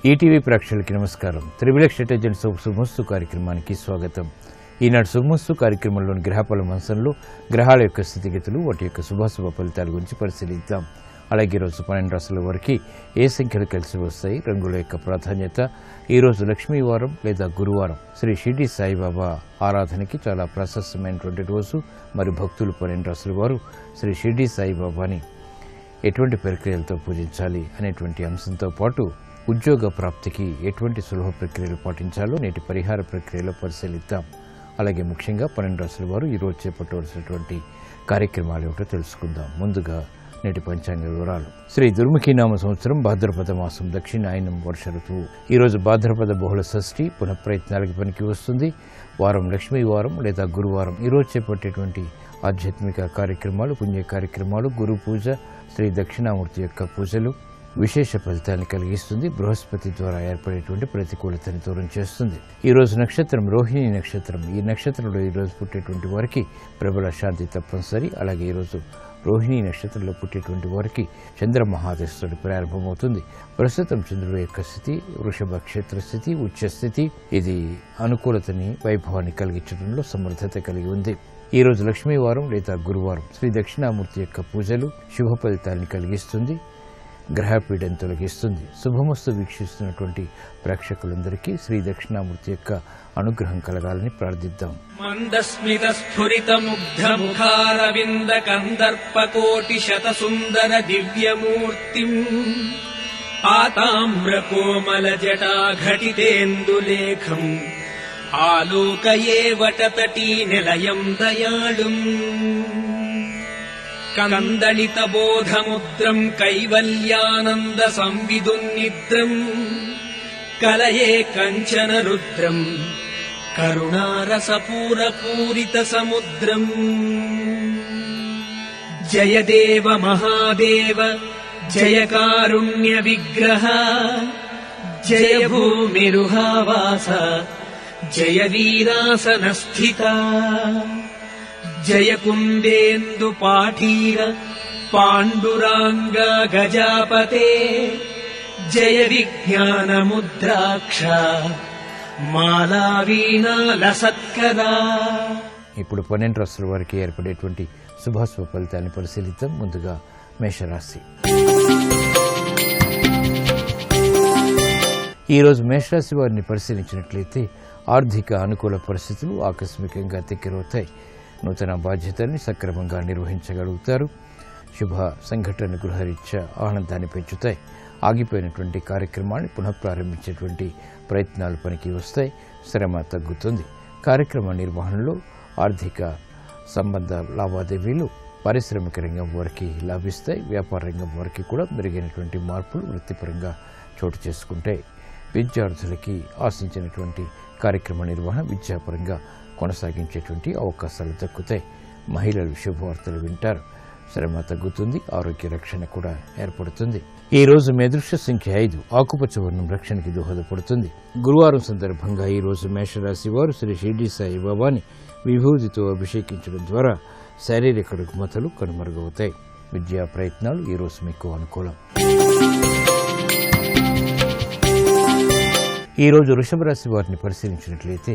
ETV ప్రేక్షకులకి నమస్కారం. Triple X శుభమస్తు కార్యక్రమానికి స్వాగతం. ఈనాడు శుభమస్తు కార్యక్రమంలోని గ్రహఫల మంచంలో గ్రహాల యొక్క స్థితిగతులు, వాటి యొక్క శుభాశుభ ఫలితాల గురించి పరిశీలిద్దాం. అలాగే ఈరోజు 12 రాశుల వారికి ఏ సంఖ్యలు కలిసి వస్తాయి, రంగుల యొక్క ప్రాధాన్యత, ఈరోజు లక్ష్మీవారం లేదా గురువారం, శ్రీ షిర్డీ సాయిబాబా ఆరాధనకి చాలా ప్రశస్తమైనటువంటి రోజు. మరి భక్తులు 12 రాశుల వారు శ్రీ షిర్డీ సాయిబాబాని ఎటువంటి ప్రక్రియలతో పూజించాలి అనేటువంటి అంశంతో పాటు ఉద్యోగ ప్రాప్తికి ఎటువంటి సులభ ప్రక్రియలు పాటించాలో నేటి పరిహార ప్రక్రియలో పరిశీలిద్దాం. అలాగే ముఖ్యంగా 12 రాశుల వారు ఈరోజు చేపట్టవలసినటువంటి కార్యక్రమాలు ఏమిటో తెలుసుకుందాం. ముందుగా నేటి పంచాంగ వివరాలు. శ్రీ దుర్ముఖీనామ సంవత్సరం భాద్రపద మాసం దక్షిణాయనం వర్ష ఋతువు. ఈరోజు భాద్రపద బహుళ షష్ఠి పునఃప్రయత్నాలకి పనికి వస్తుంది. వారం లక్ష్మీవారం లేదా గురువారం. ఈరోజు చేపట్టేటువంటి ఆధ్యాత్మిక కార్యక్రమాలు, పుణ్య కార్యక్రమాలు, గురు పూజ, శ్రీ దక్షిణామూర్తి యొక్క పూజలు విశేష ఫలితాన్ని కలిగిస్తుంది. బృహస్పతి ద్వారా ఏర్పడేటువంటి ప్రతికూలతని దూరం చేస్తుంది. ఈరోజు నక్షత్రం రోహిణి నక్షత్రం. ఈ నక్షత్రంలో ఈరోజు పుట్టేటువంటి వారికి ప్రబల శాంతి తప్పనిసరి. అలాగే ఈరోజు రోహిణి నక్షత్రంలో పుట్టేటువంటి వారికి చంద్ర మహాదశుడు ప్రారంభమవుతుంది. ప్రస్తుతం చంద్రుడు యొక్క స్థితి వృషభ క్షేత్ర స్థితి, ఉచ్చ స్థితి. ఇది అనుకూలతని, వైభవాన్ని కలిగించడంలో సమర్థత కలిగి ఉంది. ఈరోజు లక్ష్మీవారం లేదా గురువారం. శ్రీ దక్షిణామూర్తి యొక్క పూజలు శుభ ఫలితాన్ని కలిగిస్తుంది, గ్రహపీడను తొలగిస్తుంది. శుభమస్తు వీక్షిస్తున్నటువంటి ప్రేక్షకులందరికీ శ్రీ దక్షిణామూర్తి యొక్క అనుగ్రహం కలగాలని ప్రార్థిద్దాం. మందస్మిత స్ఫురిత ముగ్ధ ముఖారవింద కందర్పకోటి శత సుందర దివ్యమూర్తిం ఆతామ్ర కోమల జటా ఘటితేందులేఖం ఆలోకయే వటతటీ నిలయం దయాళుం కందళిత బోధముద్రం కైవల్యానంద సంవిదున్నిద్రం కలయే కంచన రుద్రం కరుణారసపూరపూరిత సముద్రం జయదేవ మహాదేవ జయ కారుణ్య విగ్రహ జయ భూమిరుహావాస జయ వీరాసన స్థిత జయ కుందేందు పాఠీర పాండురాంగ గజాపతే జయ విజ్ఞాన ముద్రాక్ష మాలా వీణాల సత్కరా. ఇప్పుడు 12 రాశుల వారికి ఏర్పడేటువంటి శుభాశుభ ఫలితాన్ని పరిశీలిద్దాం. ముందుగా మేషరాశి. ఈరోజు మేషరాశి వారిని పరిశీలించినట్లయితే ఆర్థిక అనుకూల పరిస్థితులు ఆకస్మికంగా దగ్గరవుతాయి. నూతన బాధ్యతల్ని సక్రమంగా నిర్వహించగలుగుతారు. శుభ సంఘటన గృహరీత్యా ఆనందాన్ని పెంచుతాయి. ఆగిపోయినటువంటి కార్యక్రమాన్ని పునఃప్రారంభించేటువంటి ప్రయత్నాలు పనికి వస్తాయి. శ్రమ తగ్గుతుంది. కార్యక్రమ నిర్వహణలో ఆర్థిక సంబంధ లావాదేవీలు పారిశ్రామిక రంగం వారికి లాభిస్తాయి. వ్యాపార రంగం వారికి కూడా మెరుగైనటువంటి మార్పులు వృత్తిపరంగా చోటు చేసుకుంటాయి. విద్యార్థులకి ఆశించినటువంటి కార్యక్రమ నిర్వహణ విద్యాపరంగా కొనసాగించేటువంటి అవకాశాలు దక్కుతాయి. మహిళలు శుభవార్తలు వింటారు. శ్రమ తగ్గుతుంది. ఆరోగ్య రక్షణ కూడా ఏర్పడుతుంది. ఈ రోజు మీ అదృష్ట సంఖ్య 5. ఆకుపచ్చ వర్ణం రక్షణకి దోహదపడుతుంది. గురువారం సందర్భంగా ఈ రోజు మేషరాశి వారు శ్రీ షిర్డీ సాయిబాబాని విభూతితో అభిషేకించడం ద్వారా శారీరక రుగ్మతలు కనుమరుగవుతాయి. విద్యా ప్రయత్నాలు ఈ రోజు మీకు అనుకూలం. ఈ రోజు వృషభ రాశి వారిని పరిశీలించినట్లయితే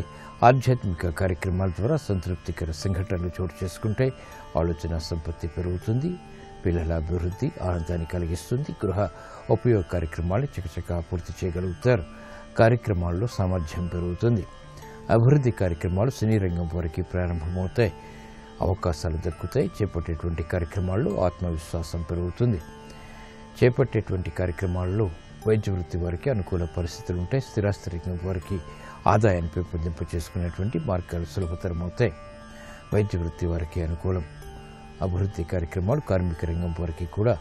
ఆధ్యాత్మిక కార్యక్రమాల ద్వారా సంతృప్తికర సంఘటనలు చోటు చేసుకుంటాయి. ఆలోచన సంపత్తి పెరుగుతుంది. పిల్లల అభివృద్ధి ఆనందాన్ని కలిగిస్తుంది. గృహ ఉపయోగ కార్యక్రమాలు చకచకా పూర్తి చేయగలుగుతారు. కార్యక్రమాల్లో సామర్థ్యం పెరుగుతుంది. అభివృద్ధి కార్యక్రమాలు సినీ రంగం వారికి ప్రారంభమవుతాయి. అవకాశాలు దక్కుతాయి. చేపట్టేటువంటి కార్యక్రమాల్లో ఆత్మవిశ్వాసం పెరుగుతుంది. చేపట్టేటువంటి కార్యక్రమాల్లో వైద్య వృత్తి వారికి అనుకూల పరిస్థితులు ఉంటాయి. స్థిరాస్తి రంగం వారికి ఆదాయాన్ని పెంపొందింప చేసుకునేటువంటి మార్గాలు సులభతరం అవుతాయి. వైద్య వృత్తి వారికి అనుకూలం. అభివృద్ధి కార్యక్రమాలు కార్మిక రంగం వారికి కూడా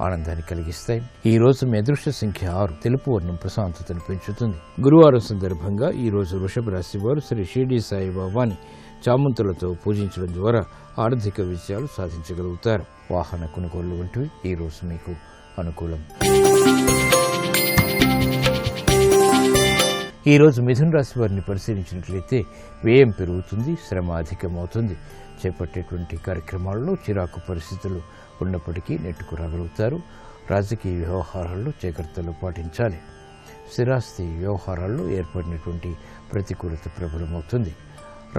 ఆనందాన్ని కలిగిస్తాయి. ఈ రోజు మీ అదృష్ట సంఖ్య 6. తెలుపు వర్ణం ప్రశాంతతను పెంచుతుంది. గురువారం సందర్భంగా ఈ రోజు వృషభ రాశి వారు శ్రీ షిర్డీ సాయిబాబాని చామంతులతో పూజించడం ద్వారా ఆర్థిక విజయాలు సాధించగలుగుతారు. వాహన కొనుగోళ్లు వంటివి ఈ రోజు మీకు అనుకూలం. ఈ రోజు మిథున రాశి వారిని పరిశీలించినట్లయితే వ్యయం పెరుగుతుంది. శ్రమ అధికమవుతుంది. చేపట్టేటువంటి కార్యక్రమాల్లో చిరాకు పరిస్థితులు ఉన్నప్పటికీ నెట్టుకు రాగలుగుతారు. రాజకీయ వ్యవహారాల్లో జాగ్రత్తలు పాటించాలి. స్థిరాస్తి వ్యవహారాల్లో ఏర్పడినటువంటి ప్రతికూలత ప్రబలమవుతుంది.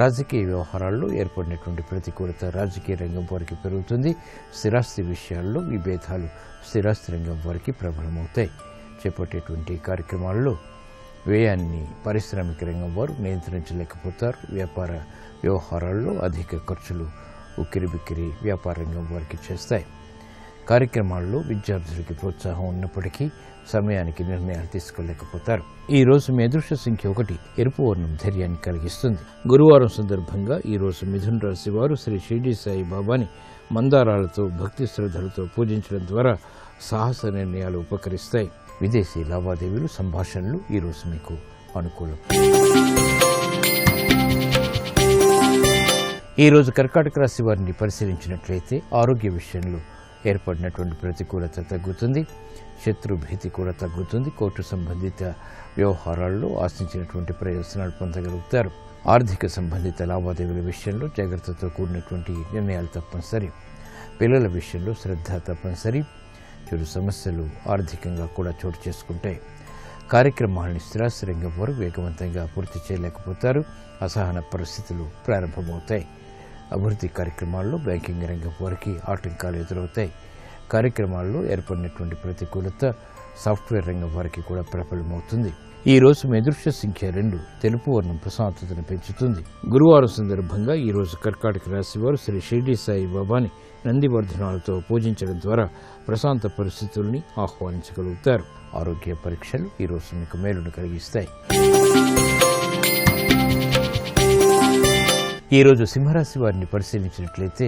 రాజకీయ వ్యవహారాల్లో ఏర్పడినటువంటి ప్రతికూలత రాజకీయ రంగం వారికి పెరుగుతుంది. స్థిరాస్తి విషయాల్లో విభేదాలు స్థిరాస్తి రంగం వారికి ప్రబలమవుతాయి. చేపట్టేటువంటి కార్యక్రమాల్లో వ్యయాన్ని పారిశ్రామిక రంగం వారు నియంత్రించలేకపోతారు. వ్యాపార వ్యవహారాల్లో అధిక ఖర్చులు ఉక్కిరిబిక్కిరి వ్యాపార రంగం వారికి చేస్తాయి. కార్యక్రమాల్లో విద్యార్థులకి ప్రోత్సాహం ఉన్నప్పటికీ సమయానికి నిర్ణయాలు తీసుకోలేకపోతారు. ఈ రోజు మీ అదృష్ట సంఖ్య 1 ఎరుపు వర్ణం ధైర్యాన్ని కలిగిస్తుంది. గురువారం సందర్భంగా ఈ రోజు మిథున రాశి వారు శ్రీ షిరిడి సాయి బాబాని మందారాలతో భక్తి శ్రద్ధలతో పూజించడం ద్వారా సాహస నిర్ణయాలు ఉపకరిస్తాయి. విదేశీ లావాదేవీలు సంభాషణలు ఈ రోజు మీకు అనుకూలం. ఈ రోజు కర్కాటక రాశి వారిని పరిశీలించినట్లయితే ఆరోగ్య విషయంలో ఏర్పడినటువంటి ప్రతికూలత తగ్గుతుంది. శత్రు భీతి కూడా తగ్గుతుంది. కోర్టు సంబంధిత వ్యవహారాల్లో ఆశించినటువంటి ప్రయోజనాలు పొందగలుగుతారు. ఆర్థిక సంబంధిత లావాదేవీల విషయంలో జాగ్రత్తతో కూడినటువంటి నిర్ణయాలు తప్పనిసరి. పిల్లల విషయంలో శ్రద్ధ తప్పనిసరి. చెడు సమస్యలు ఆర్థికంగా కూడా చోటు చేసుకుంటాయి. కార్యక్రమాలని స్థిరాస్తి రంగం వారు వేగవంతంగా పూర్తి చేయలేకపోతారు. అసహన పరిస్థితులు ప్రారంభమవుతాయి. అభివృద్ధి కార్యక్రమాల్లో బ్యాంకింగ్ రంగం వారికి ఆటంకాలు ఎదురవుతాయి. కార్యక్రమాల్లో ఏర్పడినటువంటి ప్రతికూలత సాఫ్ట్వేర్ రంగం వారికి కూడా ప్రబలమవుతుంది. ఈ రోజు మీ అదృష్ట సంఖ్య 2 తెలుపు వర్ణం ప్రశాంతతను పెంచుతుంది. గురువారం సందర్భంగా ఈ రోజు కర్కాటక రాశి వారు శ్రీ షిరిడి సాయి బాబాని నందివర్ధనాలతో పూజించడం ద్వారా ప్రశాంత పరిస్థితుల్ని ఆహ్వానించగలుగుతారు. ఆరోగ్య పరీక్షలు ఈ రోజు మీకు మేలును కలిగిస్తాయి. ఈ రోజు సింహరాశి వారిని పరిశీలించినట్లయితే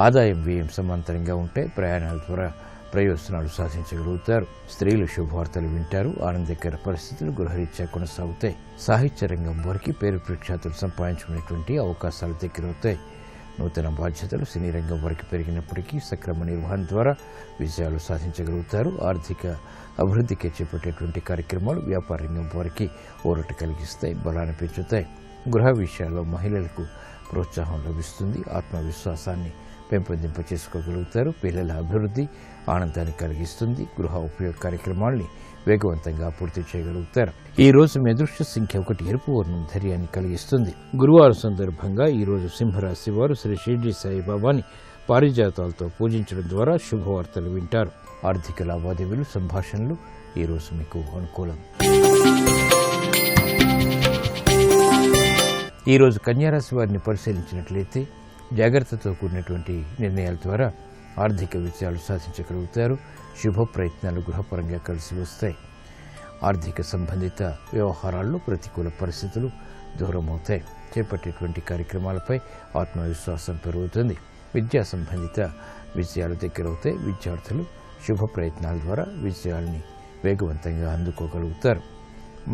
ఆదాయం వ్యయం సమాంతరంగా ఉంటే ప్రయాణాల ద్వారా ప్రయోజనాలు సాధించగలుగుతారు. స్త్రీలు శుభవార్తలు వింటారు. ఆనందకర పరిస్థితులు గృహరీత్యా కొనసాగుతాయి. సాహిత్య రంగం వారికి పేరు ప్రఖ్యాతులు సంపాదించుకునేటువంటి అవకాశాలు దగ్గరవుతాయి. నూతన బాధ్యతలు సినీ రంగం వారికి పెరిగినప్పటికీ సక్రమ నిర్వహణ ద్వారా విజయాలు సాధించగలుగుతారు. ఆర్థిక అభివృద్ధికి చేపట్టేటువంటి కార్యక్రమాలు వ్యాపార రంగం వారికి ఊరట కలిగిస్తాయి, బలాన్ని పెంచుతాయి. గృహ విషయాల్లో మహిళలకు ప్రోత్సాహం లభిస్తుంది. ఆత్మవిశ్వాసాన్ని పెంపొందింప చేసుకోగలుగుతారు. పిల్లల అభివృద్ధి ఆనందాన్ని కలిగిస్తుంది. గృహ ఉపయోగ కార్యక్రమాల్ని వేగవంతంగా పూర్తి చేయగలుగుతారు. ఈ రోజు మీ అదృష్ట సంఖ్య 1 ఎరుపు వర్ణం ధైర్యాన్ని కలిగిస్తుంది. గురువారం సందర్భంగా ఈ రోజు సింహరాశి వారు శ్రీ షిరిడి సాయి బాబాని పారిజాతాలతో పూజించడం ద్వారా శుభవార్తలు వింటారు. ఆర్థిక లావాదేవీలు సంభాషణలు ఈ రోజు మీకు అనుకూలం. ఈ రోజు కన్యారాశి వారిని పరిశీలించినట్లయితే జాగ్రత్తతో కూడినటువంటి నిర్ణయాల ద్వారా ఆర్థిక విజయాలు సాధించగలుగుతారు. శుభ ప్రయత్నాలు గృహపరంగా కలిసి వస్తాయి. ఆర్థిక సంబంధిత వ్యవహారాల్లో ప్రతికూల పరిస్థితులు దూరమవుతాయి. చేపట్టేటువంటి కార్యక్రమాలపై ఆత్మవిశ్వాసం పెరుగుతుంది. విద్యా సంబంధిత విజయాలు దగ్గరవుతాయి. విద్యార్థులు శుభ ప్రయత్నాల ద్వారా విజయాల్ని వేగవంతంగా అందుకోగలుగుతారు.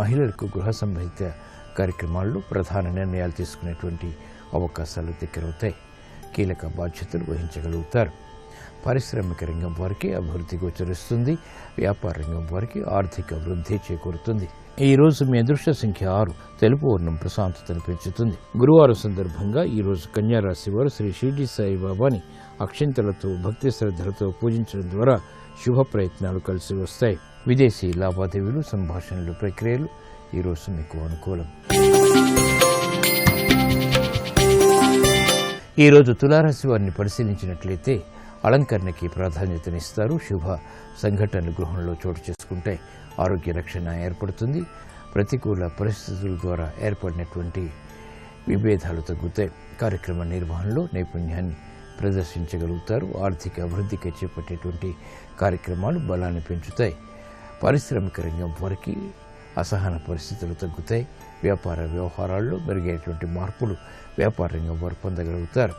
మహిళలకు గృహ సంబంధిత కార్యక్రమాల్లో ప్రధాన నిర్ణయాలు తీసుకునేటువంటి అవకాశాలు దగ్గరవుతాయి. కీలక బాధ్యతలు వహించగలుగుతారు. పారిశ్రామిక రంగం వారికి అభివృద్ధి గోచరిస్తుంది. వ్యాపార రంగం వారికి ఆర్థిక వృద్ధి చేకూరుతుంది. ఈ రోజు మీ అదృష్ట సంఖ్య 6 తెలుపు వర్ణం ప్రశాంతతను పెంచుతుంది. గురువారం సందర్భంగా ఈ రోజు కన్యారాశి వారు శ్రీ షిరిడి సాయి బాబాని అక్షింతలతో భక్తి శ్రద్ధలతో పూజించడం ద్వారా శుభ ప్రయత్నాలు కలిసి వస్తాయి. విదేశీ లావాదేవీలు సంభాషణలు ప్రక్రియలు ఈ రోజు మీకు అనుకూలం. ఈ రోజు తులారాశి వారిని పరిశీలించినట్లయితే అలంకరణకి ప్రాధాన్యతనిస్తారు. శుభ సంఘటనలు గృహంలో చోటు చేసుకుంటాయి. ఆరోగ్య రక్షణ ఏర్పడుతుంది. ప్రతికూల పరిస్థితుల ద్వారా ఏర్పడినటువంటి విభేదాలు తగ్గుతాయి. కార్యక్రమ నిర్వహణలో నైపుణ్యాన్ని ప్రదర్శించగలుగుతారు. ఆర్థిక అభివృద్ధికి చేపట్టేటువంటి కార్యక్రమాలు బలాన్ని పెంచుతాయి. పారిశ్రామిక రంగం వారికి అసహన పరిస్థితులు తగ్గుతాయి. వ్యాపార వ్యవహారాల్లో మెరుగైనటువంటి మార్పులు వ్యాపార రంగం వారు పొందగలుగుతారు.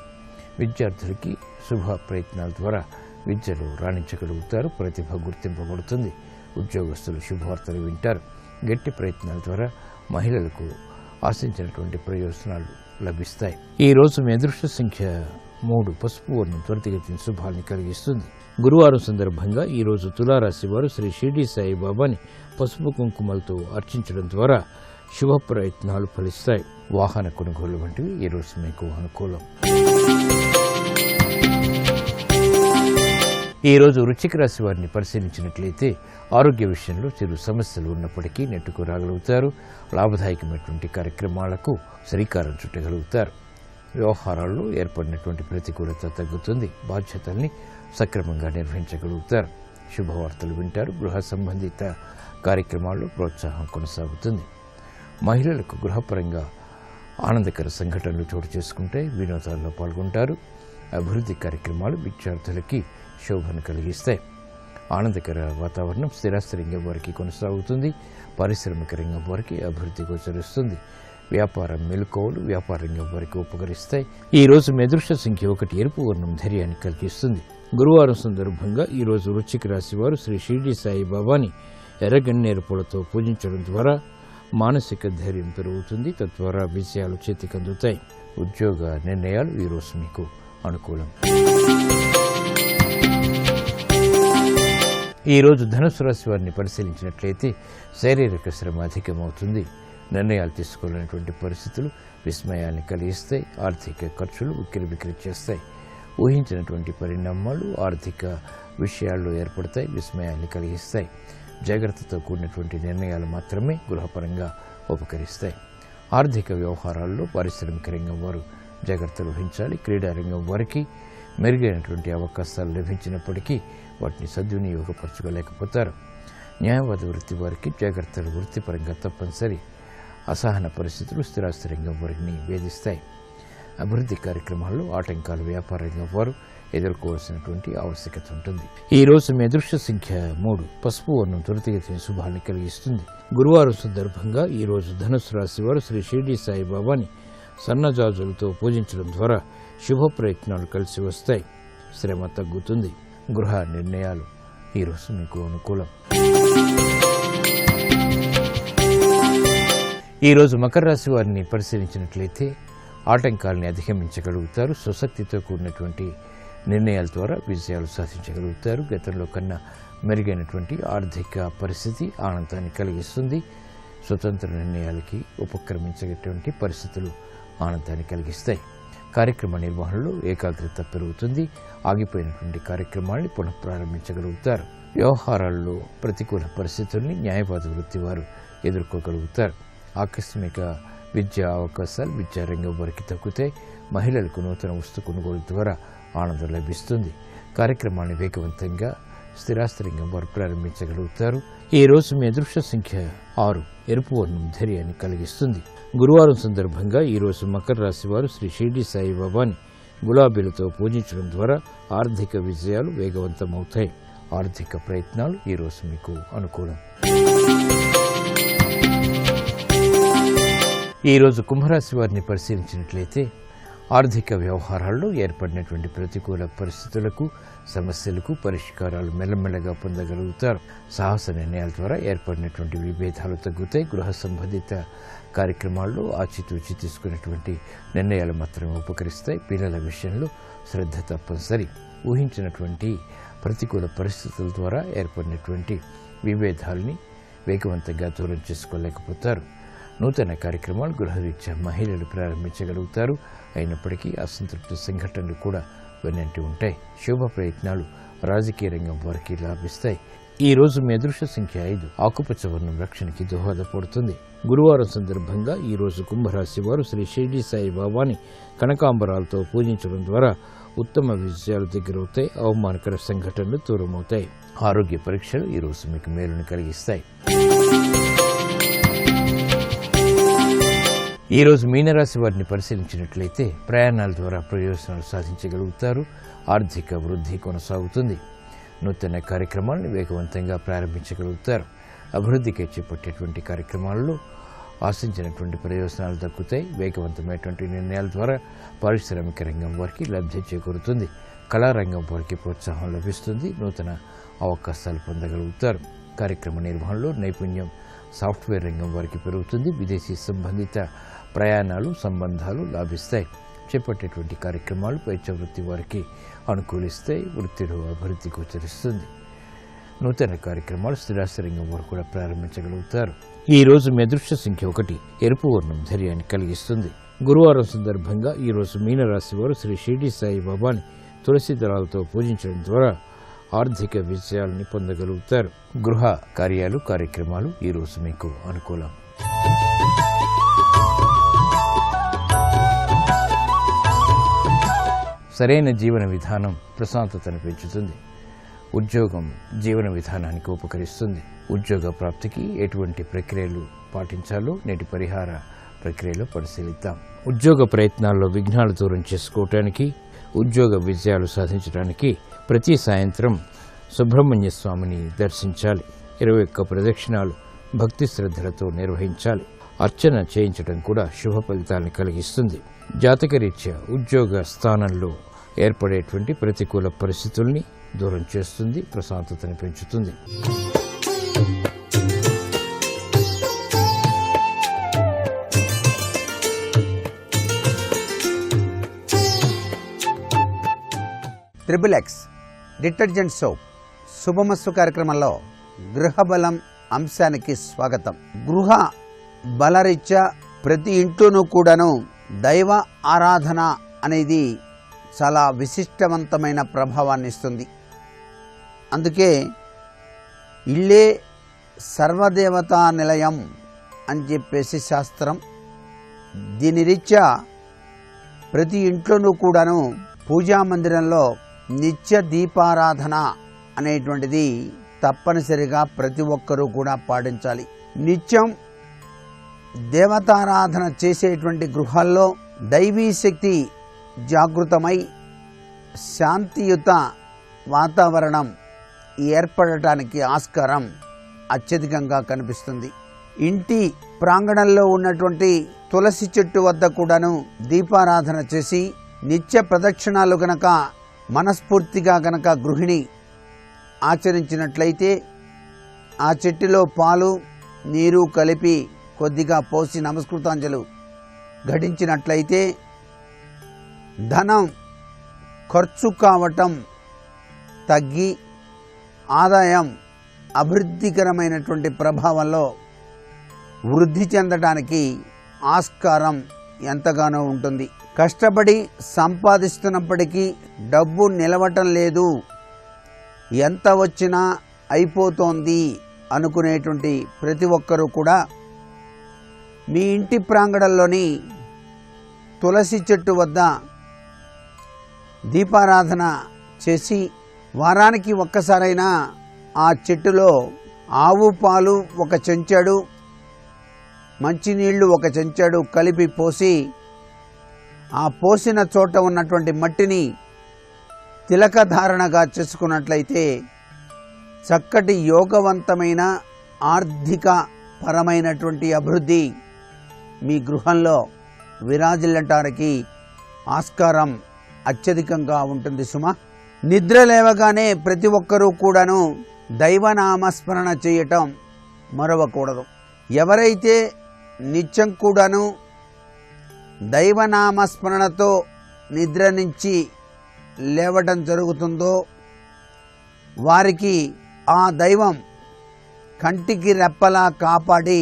విద్యార్థులకి శుభ ప్రయత్నాల ద్వారా విద్యలో రాణించగలుగుతారు. ప్రతిభ గుర్తింపబడుతుంది. ఉద్యోగస్తులు శుభవార్తలు వింటారు. గట్టి ప్రయత్నాల ద్వారా మహిళలకు ఆశించినటువంటి ప్రయోజనాలు లభిస్తాయి. ఈ రోజు మీ అదృష్ట సంఖ్య 3 పసుపు వర్ణం త్వరితగతిన శుభాన్ని కలిగిస్తుంది. గురువారం సందర్భంగా ఈ రోజు తులారాశి వారు శ్రీ షిరిడి సాయి బాబాని పసుపు కుంకుమలతో అర్చించడం ద్వారా శుభ ప్రయత్నాలు ఫలిస్తాయి. వాహన కొనుగోలు వంటివి ఈ రోజు మీకు అనుకూలం. ఈ రోజు వృశ్చిక రాశి వారిని పరిశీలించినట్లయితే ఆరోగ్య విషయంలో చిరు సమస్యలు ఉన్నప్పటికీ నెట్టుకు రాగలుగుతారు. లాభదాయకమైనటువంటి కార్యక్రమాలకు శ్రీకారం చుట్టగలుగుతారు. వ్యవహారాల్లో ఏర్పడినటువంటి ప్రతికూలత తగ్గుతుంది. బాధ్యతల్ని సక్రమంగా నిర్వహించగలుగుతారు. శుభవార్తలు వింటారు. గృహ సంబంధిత కార్యక్రమాల్లో ప్రోత్సాహం కొనసాగుతుంది. మహిళలకు గృహపరంగా ఆనందకర సంఘటనలు చోటు చేసుకుంటే వినోదాల్లో పాల్గొంటారు. అభివృద్ధి కార్యక్రమాలు విద్యార్థులకి శోభను కలిగిస్తాయి. ఆనందకర వాతావరణం స్థిరాస్తి రంగం వారికి కొనసాగుతుంది. పారిశ్రామిక రంగం వారికి అభివృద్ధి గోచరిస్తుంది. వ్యాపారం మెలకువలు వ్యాపార రంగం వారికి ఉపకరిస్తాయి. ఈ రోజు మీ అదృష్ట సంఖ్య 1. ఎరుపు వర్ణం ధైర్యాన్ని కలిగిస్తుంది. గురువారం సందర్భంగా ఈ రోజు వృశ్చిక రాశి వారు శ్రీ షిరిడి సాయిబాబాని ఎర్రగన్నేరు పూలతో పూజించడం ద్వారా మానసిక ధైర్యం పెరుగుతుంది. తద్వారా విజయాలు చేతికందుతాయి. ఉద్యోగ నిర్ణయాలు ఈ రోజు మీకు అనుకూలం. ఈ రోజు ధనుసు రాశి వారిని పరిశీలించినట్లయితే శారీరక శ్రమ అధికమవుతుంది. నిర్ణయాలు తీసుకోలేనటువంటి పరిస్థితులు విస్మయాన్ని కలిగిస్తాయి. ఆర్థిక ఖర్చులు ఉక్కిరిబిక్కిరి చేస్తాయి. ఊహించినటువంటి పరిణామాలు ఆర్థిక విషయాల్లో ఏర్పడతాయి. విస్మయాన్ని కలిగిస్తాయి. జాగ్రత్తతో కూడినటువంటి నిర్ణయాలు మాత్రమే గృహపరంగా ఉపకరిస్తాయి. ఆర్థిక వ్యవహారాల్లో పారిశ్రామిక రంగం వారు జాగ్రత్తలు వహించాలి. క్రీడారంగం వారికి మెరుగైనటువంటి అవకాశాలు లభించినప్పటికీ వాటిని సద్వినియోగపరచుకోలేకపోతారు. న్యాయవాద వృత్తి వారికి జాగ్రత్తలు వృత్తిపరంగా తప్పనిసరి. అసహన పరిస్థితులు స్థిరాస్తి రంగం వారిని వేధిస్తాయి. అభివృద్ధి కార్యక్రమాల్లో ఆటంకాలు వ్యాపార రంగం వారు ఎదుర్కోవాల్సినటువంటి ఆవశ్యకత ఉంటుంది. ఈ రోజు మీ అదృష్ట సంఖ్య 3. పసుపు వర్ణం త్వరితగతిన శుభాన్ని కలిగిస్తుంది. గురువారం సందర్భంగా ఈ రోజు ధనుసు రాశి వారు శ్రీ షిరిడి సాయిబాబాని సన్నజాజులతో పూజించడం ద్వారా శుభ ప్రయత్నాలు కలిసి వస్తాయి. శ్రమ తగ్గుతుంది. గృహ నిర్ణయాలు ఈ రోజు మీకు అనుకూలం. ఈ రోజు మకర రాశి వారిని పరిశీలించినట్లయితే ఆటంకాలని అధిగమించగలుగుతారు. స్వశక్తితో కూడినటువంటి నిర్ణయాల ద్వారా విజయాలు సాధించగలుగుతారు. గతంలో కన్నా మెరుగైనటువంటి ఆర్థిక పరిస్థితి ఆనందాన్ని కలిగిస్తుంది. స్వతంత్ర నిర్ణయాలకి ఉపక్రమించేటువంటి పరిస్థితులు ఆనందాన్ని కలిగిస్తాయి. కార్యక్రమ నిర్వహణలో ఏకాగ్రత పెరుగుతుంది. ఆగిపోయినటువంటి కార్యక్రమాన్ని పునఃప్రారంభించగలుగుతారు. వ్యవహారాల్లో ప్రతికూల పరిస్థితుల్ని న్యాయవాద వృత్తి వారు ఎదుర్కోగలుగుతారు. ఆకస్మిక విద్యా అవకాశాలు విద్యారంగం వారికి తగ్గుతాయి. మహిళలకు నూతన వస్తు కొనుగోలు ద్వారా ఆనందం లభిస్తుంది. కార్యక్రమాన్ని వేగవంతంగా స్థిరాస్తి రంగం వారు ప్రారంభించగలుగుతారు. ఈ రోజు మీ అదృష్ట సంఖ్య 6. ఎరుపు వర్ణం ధైర్యాన్ని కలిగిస్తుంది. గురువారం సందర్భంగా ఈ రోజు మకర రాశి వారు శ్రీ షిరిడి సాయిబాబాని గులాబీలతో పూజించడం ద్వారా ఆర్థిక విజయాలు వేగవంతమవుతాయి. ఆర్థిక ప్రయత్నాలు ఈ రోజు మీకు అనుకూలం. ఈ రోజు కుంభరాశి వారిని పరిశీలించినట్లయితే ఆర్థిక వ్యవహారాల్లో ఏర్పడినటువంటి ప్రతికూల పరిస్థితులకు సమస్యలకు పరిష్కారాలు మెల్లమెల్లగా పొందగలుగుతారు. సాహస నిర్ణయాల ద్వారా ఏర్పడినటువంటి విభేదాలు తగ్గుతాయి. గృహ సంబంధిత కార్యక్రమాల్లో ఆచితూచి తీసుకున్నటువంటి నిర్ణయాలు మాత్రమే ఉపకరిస్తాయి. పిల్లల విషయంలో శ్రద్ధ తప్పనిసరి. ఊహించినటువంటి ప్రతికూల పరిస్థితుల ద్వారా ఏర్పడినటువంటి విభేదాలని వేగవంతంగా దూరం చేసుకోలేకపోతారు. నూతన కార్యక్రమాలు గృహరీత్యా మహిళలు ప్రారంభించగలుగుతారు. అయినప్పటికీ అసంతృప్తి సంఘటనలు కూడా వెన్నంటి ఉంటాయి. శుభ ప్రయత్నాలు రాజకీయ రంగం వారికి లాభిస్తాయి. ఈ రోజు మీ అదృష్ట సంఖ్య 5. ఆకుపచ్చ వర్ణం రక్షణకి దోహదపడుతుంది. గురువారం సందర్భంగా ఈ రోజు కుంభరాశి వారు శ్రీ షిరిడి సాయిబాబాని కనకాంబరాలతో పూజించడం ద్వారా ఉత్తమ విజయాలు దగ్గరవుతాయి. అవమానకర సంఘటనలు దూరమవుతాయి. ఆరోగ్య పరీక్షలు ఈ రోజు మీకు మేలును కలిగిస్తాయి. ఈ రోజు మీనరాశి వారిని పరిశీలించినట్లయితే ప్రయాణాల ద్వారా ప్రయోజనాలు సాధించగలుగుతారు. ఆర్థిక వృద్ధి కొనసాగుతుంది. నూతన కార్యక్రమాలను వేగవంతంగా ప్రారంభించగలుగుతారు. అభివృద్ధికి చేపట్టేటువంటి కార్యక్రమాల్లో ఆశించినటువంటి ప్రయోజనాలు దక్కుతాయి. వేగవంతమైనటువంటి నిర్ణయాల ద్వారా పారిశ్రామిక రంగం వారికి లబ్ధి చేకూరుతుంది. కళారంగం వారికి ప్రోత్సాహం లభిస్తుంది. నూతన అవకాశాలు పొందగలుగుతారు. కార్యక్రమ నిర్వహణలో నైపుణ్యం సాఫ్ట్వేర్ రంగం వారికి పెరుగుతుంది. విదేశీ సంబంధిత ప్రయాణాలు సంబంధాలు లాభిస్తాయి. చేపట్టేటువంటి కార్యక్రమాలు వైద్య వృత్తి వారికి అనుకూలిస్తాయి. వృత్తిలో అభివృద్ధి గోచరిస్తుంది. నూతన కార్యక్రమాలు స్థిరాస్తి రంగం వారు కూడా ప్రారంభించగలుగుతారు. ఈ రోజు మీ అదృష్ట సంఖ్య 1. ఎరుపు వర్ణం ధైర్యాన్ని కలిగిస్తుంది. గురువారం సందర్భంగా ఈ రోజు మీనరాశి వారు శ్రీ షిరిడి సాయిబాబాని తులసి దళాలతో పూజించడం ద్వారా ఆర్థిక విజయాలని పొందగలుగుతారు. గృహ కార్యాలు కార్యక్రమాలు ఈరోజు మీకు అనుకూలం. సరైన జీవన విధానం ప్రశాంతతను పెంచుతుంది. ఉద్యోగం జీవన విధానానికి ఉపకరిస్తుంది. ఉద్యోగ ప్రాప్తికి ఎటువంటి ప్రక్రియలు పాటించాలో నేటి పరిహార ప్రక్రియలో పరిశీలిద్దాం. ఉద్యోగ ప్రయత్నాల్లో విఘ్నాలు దూరం చేసుకోవటానికి, ఉద్యోగ విజయాలు సాధించడానికి ప్రతి సాయంత్రం సుబ్రహ్మణ్య స్వామిని దర్శించాలి. 21 ప్రదక్షిణాలు భక్తి శ్రద్ధలతో నిర్వహించాలి. అర్చన చేయించడం కూడా శుభ ఫలితాలను కలిగిస్తుంది. జాతకరీత్యా ఉద్యోగ స్థానంలో ఏర్పడేటువంటి ప్రతికూల పరిస్థితుల్ని దూరం చేస్తుంది, ప్రశాంతతను పెంచుతుంది. XXX డిటర్జెంట్ సోప్ శుభమస్తు కార్యక్రమంలో గృహబలం అంశానికి స్వాగతం. గృహ బలరీత్యా ప్రతి ఇంట్లోనూ కూడాను దైవ ఆరాధన అనేది చాలా విశిష్టవంతమైన ప్రభావాన్ని ఇస్తుంది. అందుకే ఇల్లే సర్వదేవతా నిలయం అని చెప్పేసి శాస్త్రం. దీని రీత్యా ప్రతి ఇంట్లోనూ కూడాను పూజా మందిరంలో నిత్య దీపారాధన అనేటువంటిది తప్పనిసరిగా ప్రతి ఒక్కరూ కూడా పాటించాలి. నిత్యం దేవతారాధన చేసేటువంటి గృహాల్లో దైవీ శక్తి జాగృతమై శాంతియుత వాతావరణం ఏర్పడటానికి ఆస్కారం అత్యధికంగా కనిపిస్తుంది. ఇంటి ప్రాంగణంలో ఉన్నటువంటి తులసి చెట్టు వద్ద కూడాను దీపారాధన చేసి నిత్య ప్రదక్షిణాలు గనక మనస్ఫూర్తిగా గనక గృహిణి ఆచరించినట్లయితే, ఆ చెట్టులో పాలు నీరు కలిపి కొద్దిగా పోసి నమస్కృతాంజలు ఘటించినట్లయితే ధనం ఖర్చు కావటం తగ్గి ఆదాయం అభివృద్ధికరమైనటువంటి ప్రభావంలో వృద్ధి చెందడానికి ఆస్కారం ఎంతగానో ఉంటుంది. కష్టపడి సంపాదిస్తున్నప్పటికీ డబ్బు నిలవటం లేదు, ఎంత వచ్చినా అయిపోతోంది అనుకునేటువంటి ప్రతి ఒక్కరూ కూడా మీ ఇంటి ప్రాంగణంలోని తులసి చెట్టు వద్ద దీపారాధన చేసి వారానికి ఒక్కసారైనా ఆ చెట్టులో ఆవు పాలు 1 చెంచాడు, మంచినీళ్లు 1 చెంచాడు కలిపి పోసి ఆ పోసిన చోట ఉన్నటువంటి మట్టిని తిలకధారణగా చేసుకున్నట్లయితే చక్కటి యోగవంతమైన ఆర్థిక పరమైనటువంటి అభివృద్ధి మీ గృహంలో విరాజిల్లటానికి ఆస్కారం అత్యధికంగా ఉంటుంది సుమా. నిద్ర లేవగానే ప్రతి ఒక్కరూ కూడాను దైవనామస్మరణ చేయటం మరవకూడదు. ఎవరైతే నిత్యం కూడాను దైవనామస్మరణతో నిద్ర నుంచి లేవటం జరుగుతుందో వారికి ఆ దైవం కంటికి రెప్పలా కాపాడి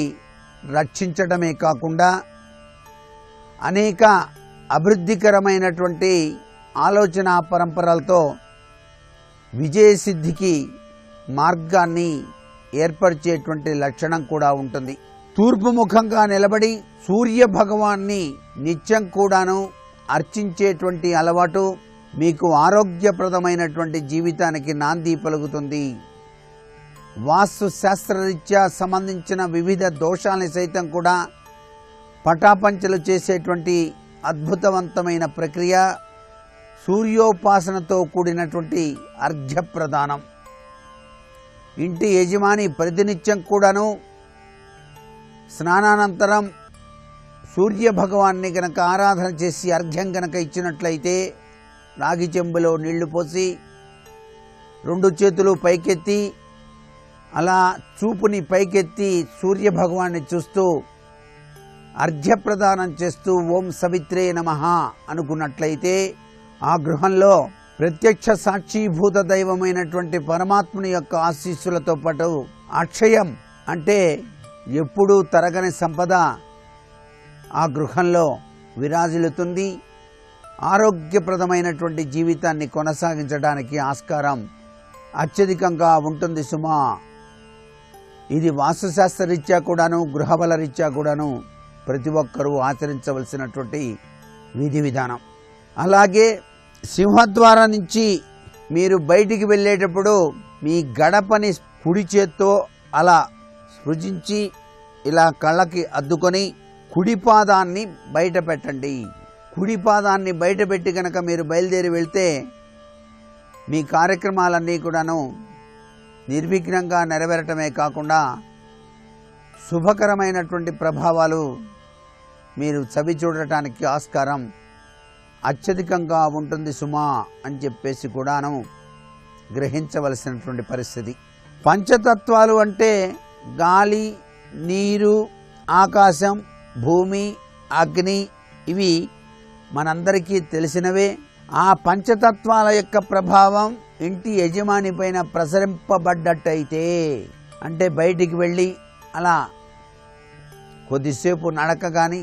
రక్షించడమే కాకుండా అనేక అభివృద్ధికరమైనటువంటి ఆలోచన పరంపరలతో విజయసిద్ధికి మార్గాన్ని ఏర్పరిచేటువంటి లక్షణం కూడా ఉంటుంది. తూర్పు ముఖంగా నిలబడి సూర్య భగవాన్ని నిత్యం కూడాను అర్చించేటువంటి అలవాటు మీకు ఆరోగ్యప్రదమైనటువంటి జీవితానికి నాంది పలుకుతుంది. వాస్తు శాస్త్రరీత్యా సంబంధించిన వివిధ దోషాలని సైతం కూడా పటాపంచలు చేసేటువంటి అద్భుతవంతమైన ప్రక్రియ సూర్యోపాసనతో కూడినటువంటి అర్ఘ్యప్రదానం. ఇంటి యజమాని ప్రతినిత్యం కూడాను స్నానానంతరం సూర్య భగవాన్ని గనక ఆరాధన చేసి అర్ఘ్యం గనక ఇచ్చినట్లయితే రాగి చెంబులో నీళ్లు పోసి 2 చేతులు పైకెత్తి అలా చూపుని పైకెత్తి సూర్య భగవాన్ని చూస్తూ అర్ఘ్యప్రదానం చేస్తూ ఓం సవిత్రే నమః అనుకున్నట్లయితే ఆ గృహంలో ప్రత్యక్ష సాక్షీభూత దైవమైనటువంటి పరమాత్ముని యొక్క ఆశీస్సులతో పాటు అక్షయం అంటే ఎప్పుడూ తరగని సంపద ఆ గృహంలో విరాజిల్లుతుంది. ఆరోగ్యప్రదమైనటువంటి జీవితాన్ని కొనసాగించడానికి ఆస్కారం అత్యధికంగా ఉంటుంది సుమా. ఇది వాస్తుశాస్త్రరీత్యా కూడాను, గృహబల రీత్యా కూడాను ప్రతి ఒక్కరూ ఆచరించవలసినటువంటి విధి విధానం. అలాగే సింహద్వారం నుంచి మీరు బయటికి వెళ్ళేటప్పుడు మీ గడపని కుడి చేత్తో అలా సృజించి ఇలా కళ్ళకి అద్దుకొని కుడి పాదాన్ని బయట పెట్టండి. కుడి పాదాన్ని బయట పెట్టి కనుక మీరు బయలుదేరి వెళ్తే మీ కార్యక్రమాలన్నీ కూడాను నిర్విఘ్నంగా నెరవేరటమే కాకుండా శుభకరమైనటువంటి ప్రభావాలు మీరు చవి చూడటానికి ఆస్కారం అత్యధికంగా ఉంటుంది సుమా అని చెప్పేసి కూడాను గ్రహించవలసినటువంటి పరిస్థితి. పంచతత్వాలు అంటే గాలి, నీరు, ఆకాశం, భూమి, అగ్ని, ఇవి మనందరికీ తెలిసినవే. ఆ పంచతత్వాల యొక్క ప్రభావం ఇంటి యజమాని పైన ప్రసరింపబడ్డట్టయితే, అంటే బయటికి వెళ్ళి అలా కొద్దిసేపు నడక కానీ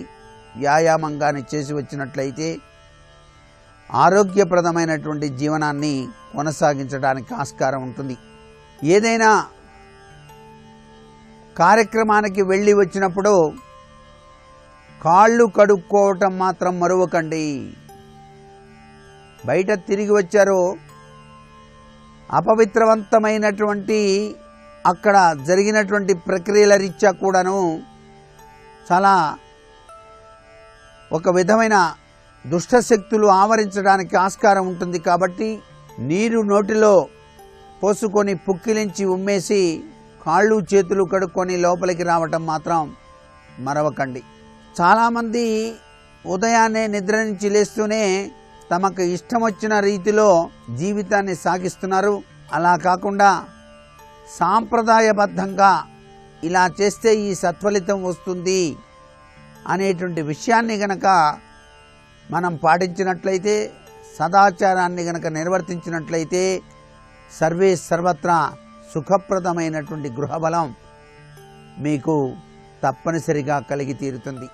వ్యాయామం కానీ చేసి వచ్చినట్లయితే ఆరోగ్యప్రదమైనటువంటి జీవనాన్ని కొనసాగించడానికి ఆస్కారం ఉంటుంది. ఏదైనా కార్యక్రమానికి వెళ్ళి వచ్చినప్పుడు కాళ్ళు కడుక్కోవటం మాత్రం మరువకండి. బయట తిరిగి వచ్చారో అపవిత్రవంతమైనటువంటి అక్కడ జరిగినటువంటి ప్రక్రియల రీత్యా కూడాను చాలా ఒక విధమైన దుష్టశక్తులు ఆవరించడానికి ఆస్కారం ఉంటుంది. కాబట్టి నీరు నోటిలో పోసుకొని పుక్కిలించి ఉమ్మేసి కాళ్ళు చేతులు కడుక్కొని లోపలికి రావటం మాత్రం మరవకండి. చాలామంది ఉదయాన్నే నిద్ర నుంచి లేస్తూనే తమకు ఇష్టం వచ్చిన రీతిలో జీవితాన్ని సాగిస్తున్నారు. అలా కాకుండా సాంప్రదాయబద్ధంగా ఇలా చేస్తే ఈ సత్ఫలితం వస్తుంది అనేటువంటి విషయాన్ని గనక మనం పాటించినట్లయితే, సదాచారాన్ని గనక నిర్వర్తించినట్లయితే సర్వే సర్వత్రా సుఖప్రదమైనటువంటి గృహబలం మీకు తప్పనిసరిగా కలిగి తీరుతుంది.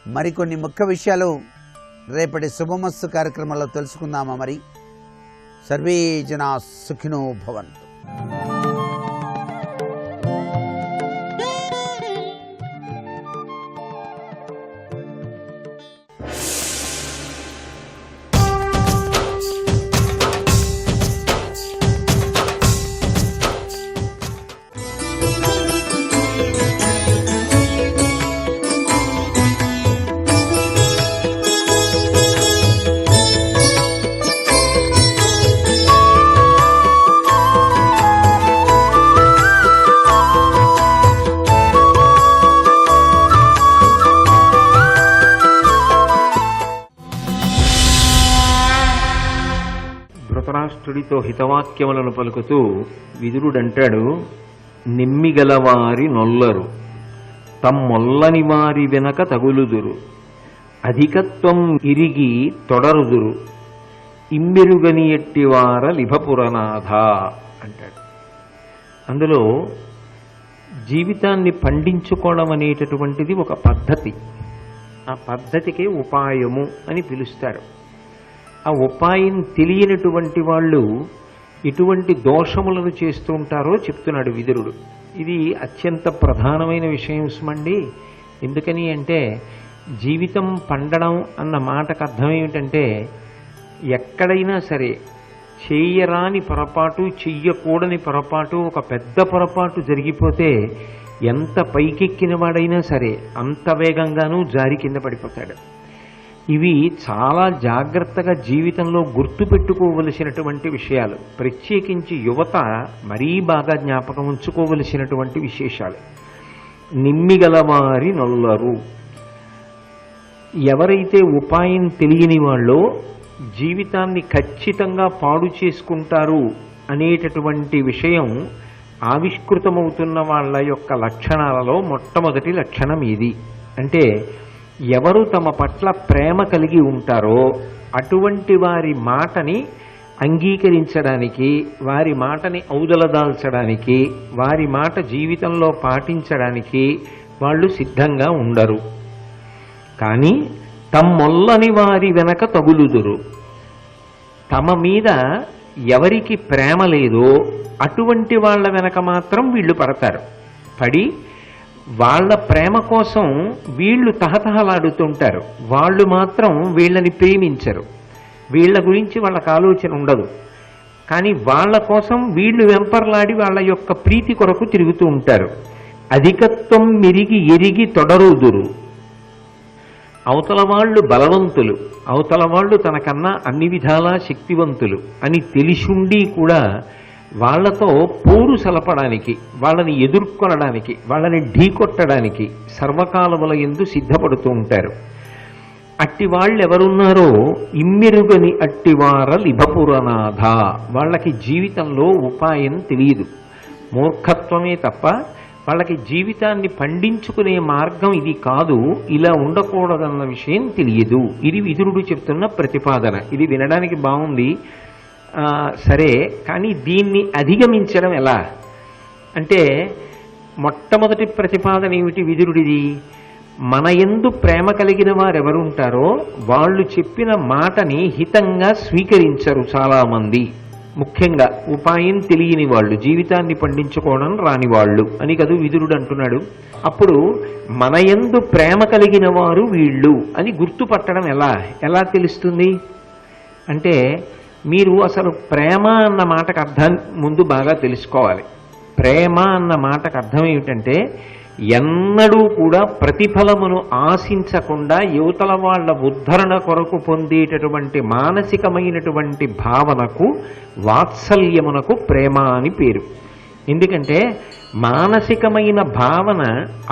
మరికొన్ని ముఖ్య విషయాలు రేపటి శుభమస్తు కార్యక్రమంలో తెలుసుకుందామా? మరి సర్వే జనా సుఖినో భవంతు. ధృతరాష్ట్రుడితో హితవాక్యములను పలుకుతూ విదురుడంటాడు, నిమ్మిగలవారి నొల్లరు తమ్మొల్లని వారి వెనక తగులుదురు, అధికత్వం ఇరిగి తొడరుదురు, ఇమ్మెరుగని ఎట్టివార లిభపురనాథ అంటాడు. అందులో జీవితాన్ని పండించుకోవడం అనేటటువంటిది ఒక పద్ధతి. ఆ పద్ధతికే ఉపాయము అని పిలుస్తారు. ఆ ఉపాయం తెలియనటువంటి వాళ్ళు ఎటువంటి దోషములను చేస్తూ ఉంటారో చెప్తున్నాడు విదురుడు. ఇది అత్యంత ప్రధానమైన విషయం సుమండి. ఎందుకని అంటే జీవితం పండడం అన్న మాటకు అర్థం ఏమిటంటే, ఎక్కడైనా సరే చేయరాని పొరపాటు, చెయ్యకూడని పొరపాటు, ఒక పెద్ద పొరపాటు జరిగిపోతే ఎంత పైకెక్కిన వాడైనా సరే అంత వేగంగానూ జారి కింద పడిపోతాడు. ఇవి చాలా జాగ్రత్తగా జీవితంలో గుర్తుపెట్టుకోవలసినటువంటి విషయాలు. ప్రత్యేకించి యువత మరీ బాగా జ్ఞాపకం ఉంచుకోవలసినటువంటి విశేషాలు. నిమ్మిగలవారి నొల్లరు, ఎవరైతే ఉపాయం తెలియని వాళ్ళో జీవితాన్ని ఖచ్చితంగా పాడు చేసుకుంటారు అనేటటువంటి విషయం ఆవిష్కృతమవుతున్న వాళ్ళ యొక్క లక్షణాలలో మొట్టమొదటి లక్షణం ఇది. అంటే ఎవరు తమ పట్ల ప్రేమ కలిగి ఉంటారో అటువంటి వారి మాటని అంగీకరించడానికి, వారి మాటని ఔదలదాల్చడానికి, వారి మాట జీవితంలో పాటించడానికి వాళ్ళు సిద్ధంగా ఉండరు. కానీ తమ్మొల్లని వారి వెనక తగులుదురు, తమ మీద ఎవరికి ప్రేమ లేదో అటువంటి వాళ్ళ వెనక మాత్రం వీళ్ళు పడతారు. పడి వాళ్ళ ప్రేమ కోసం వీళ్ళు తహతహలాడుతుంటారు. వాళ్ళు మాత్రం వీళ్ళని ప్రేమించరు. వీళ్ళ గురించి వాళ్ళకి ఆలోచన ఉండదు. కానీ వాళ్ళ కోసం వీళ్ళు వెంపర్లాడి వాళ్ళ యొక్క ప్రీతి కొరకు తిరుగుతూ ఉంటారు. అధికత్వం మిరిగి ఎరిగి తొడరుదురు. అవతల వాళ్ళు బలవంతులు, అవతల వాళ్ళు తనకన్నా అన్ని విధాలా శక్తివంతులు అని తెలిసుండి కూడా వాళ్లతో పోరు సలపడానికి, వాళ్ళని ఎదుర్కొనడానికి, వాళ్ళని ఢీకొట్టడానికి సర్వకాలముల యందు సిద్ధపడుతూ ఉంటారు. అట్టి వాళ్ళు ఎవరున్నారో ఇమ్మెరుగని అట్టివార లిభపురనాథ. వాళ్ళకి జీవితంలో ఉపాయం తెలియదు, మూర్ఖత్వమే తప్ప వాళ్ళకి జీవితాన్ని పండించుకునే మార్గం ఇది కాదు, ఇలా ఉండకూడదన్న విషయం తెలియదు. ఇది విదురుడు చెప్తున్న ప్రతిపాదన. ఇది వినడానికి బాగుంది, సరే, కానీ దీన్ని అధిగమించడం ఎలా అంటే, మొట్టమొదటి ప్రతిపాదన ఏమిటి విదురుడిది? మన యందు ప్రేమ కలిగిన వారెవరుంటారో వాళ్ళు చెప్పిన మాటని హితంగా స్వీకరించరు చాలామంది. ముఖ్యంగా ఉపాయం తెలియని వాళ్ళు, జీవితాన్ని పండించుకోవడం రాని వాళ్ళు అని కదూ విదురుడు అంటున్నాడు. అప్పుడు మన యందు ప్రేమ కలిగిన వారు వీళ్ళు అని గుర్తుపట్టడం ఎలా తెలుస్తుంది అంటే, మీరు అసలు ప్రేమ అన్న మాటకు అర్థం ముందు బాగా తెలుసుకోవాలి. ప్రేమ అన్న మాటకు అర్థం ఏమిటంటే, ఎన్నడూ కూడా ప్రతిఫలమును ఆశించకుండా యువతల వాళ్ళ ఉద్ధరణ కొరకు పొందేటటువంటి మానసికమైనటువంటి భావనకు, వాత్సల్యమునకు ప్రేమ అని పేరు. ఎందుకంటే మానసికమైన భావన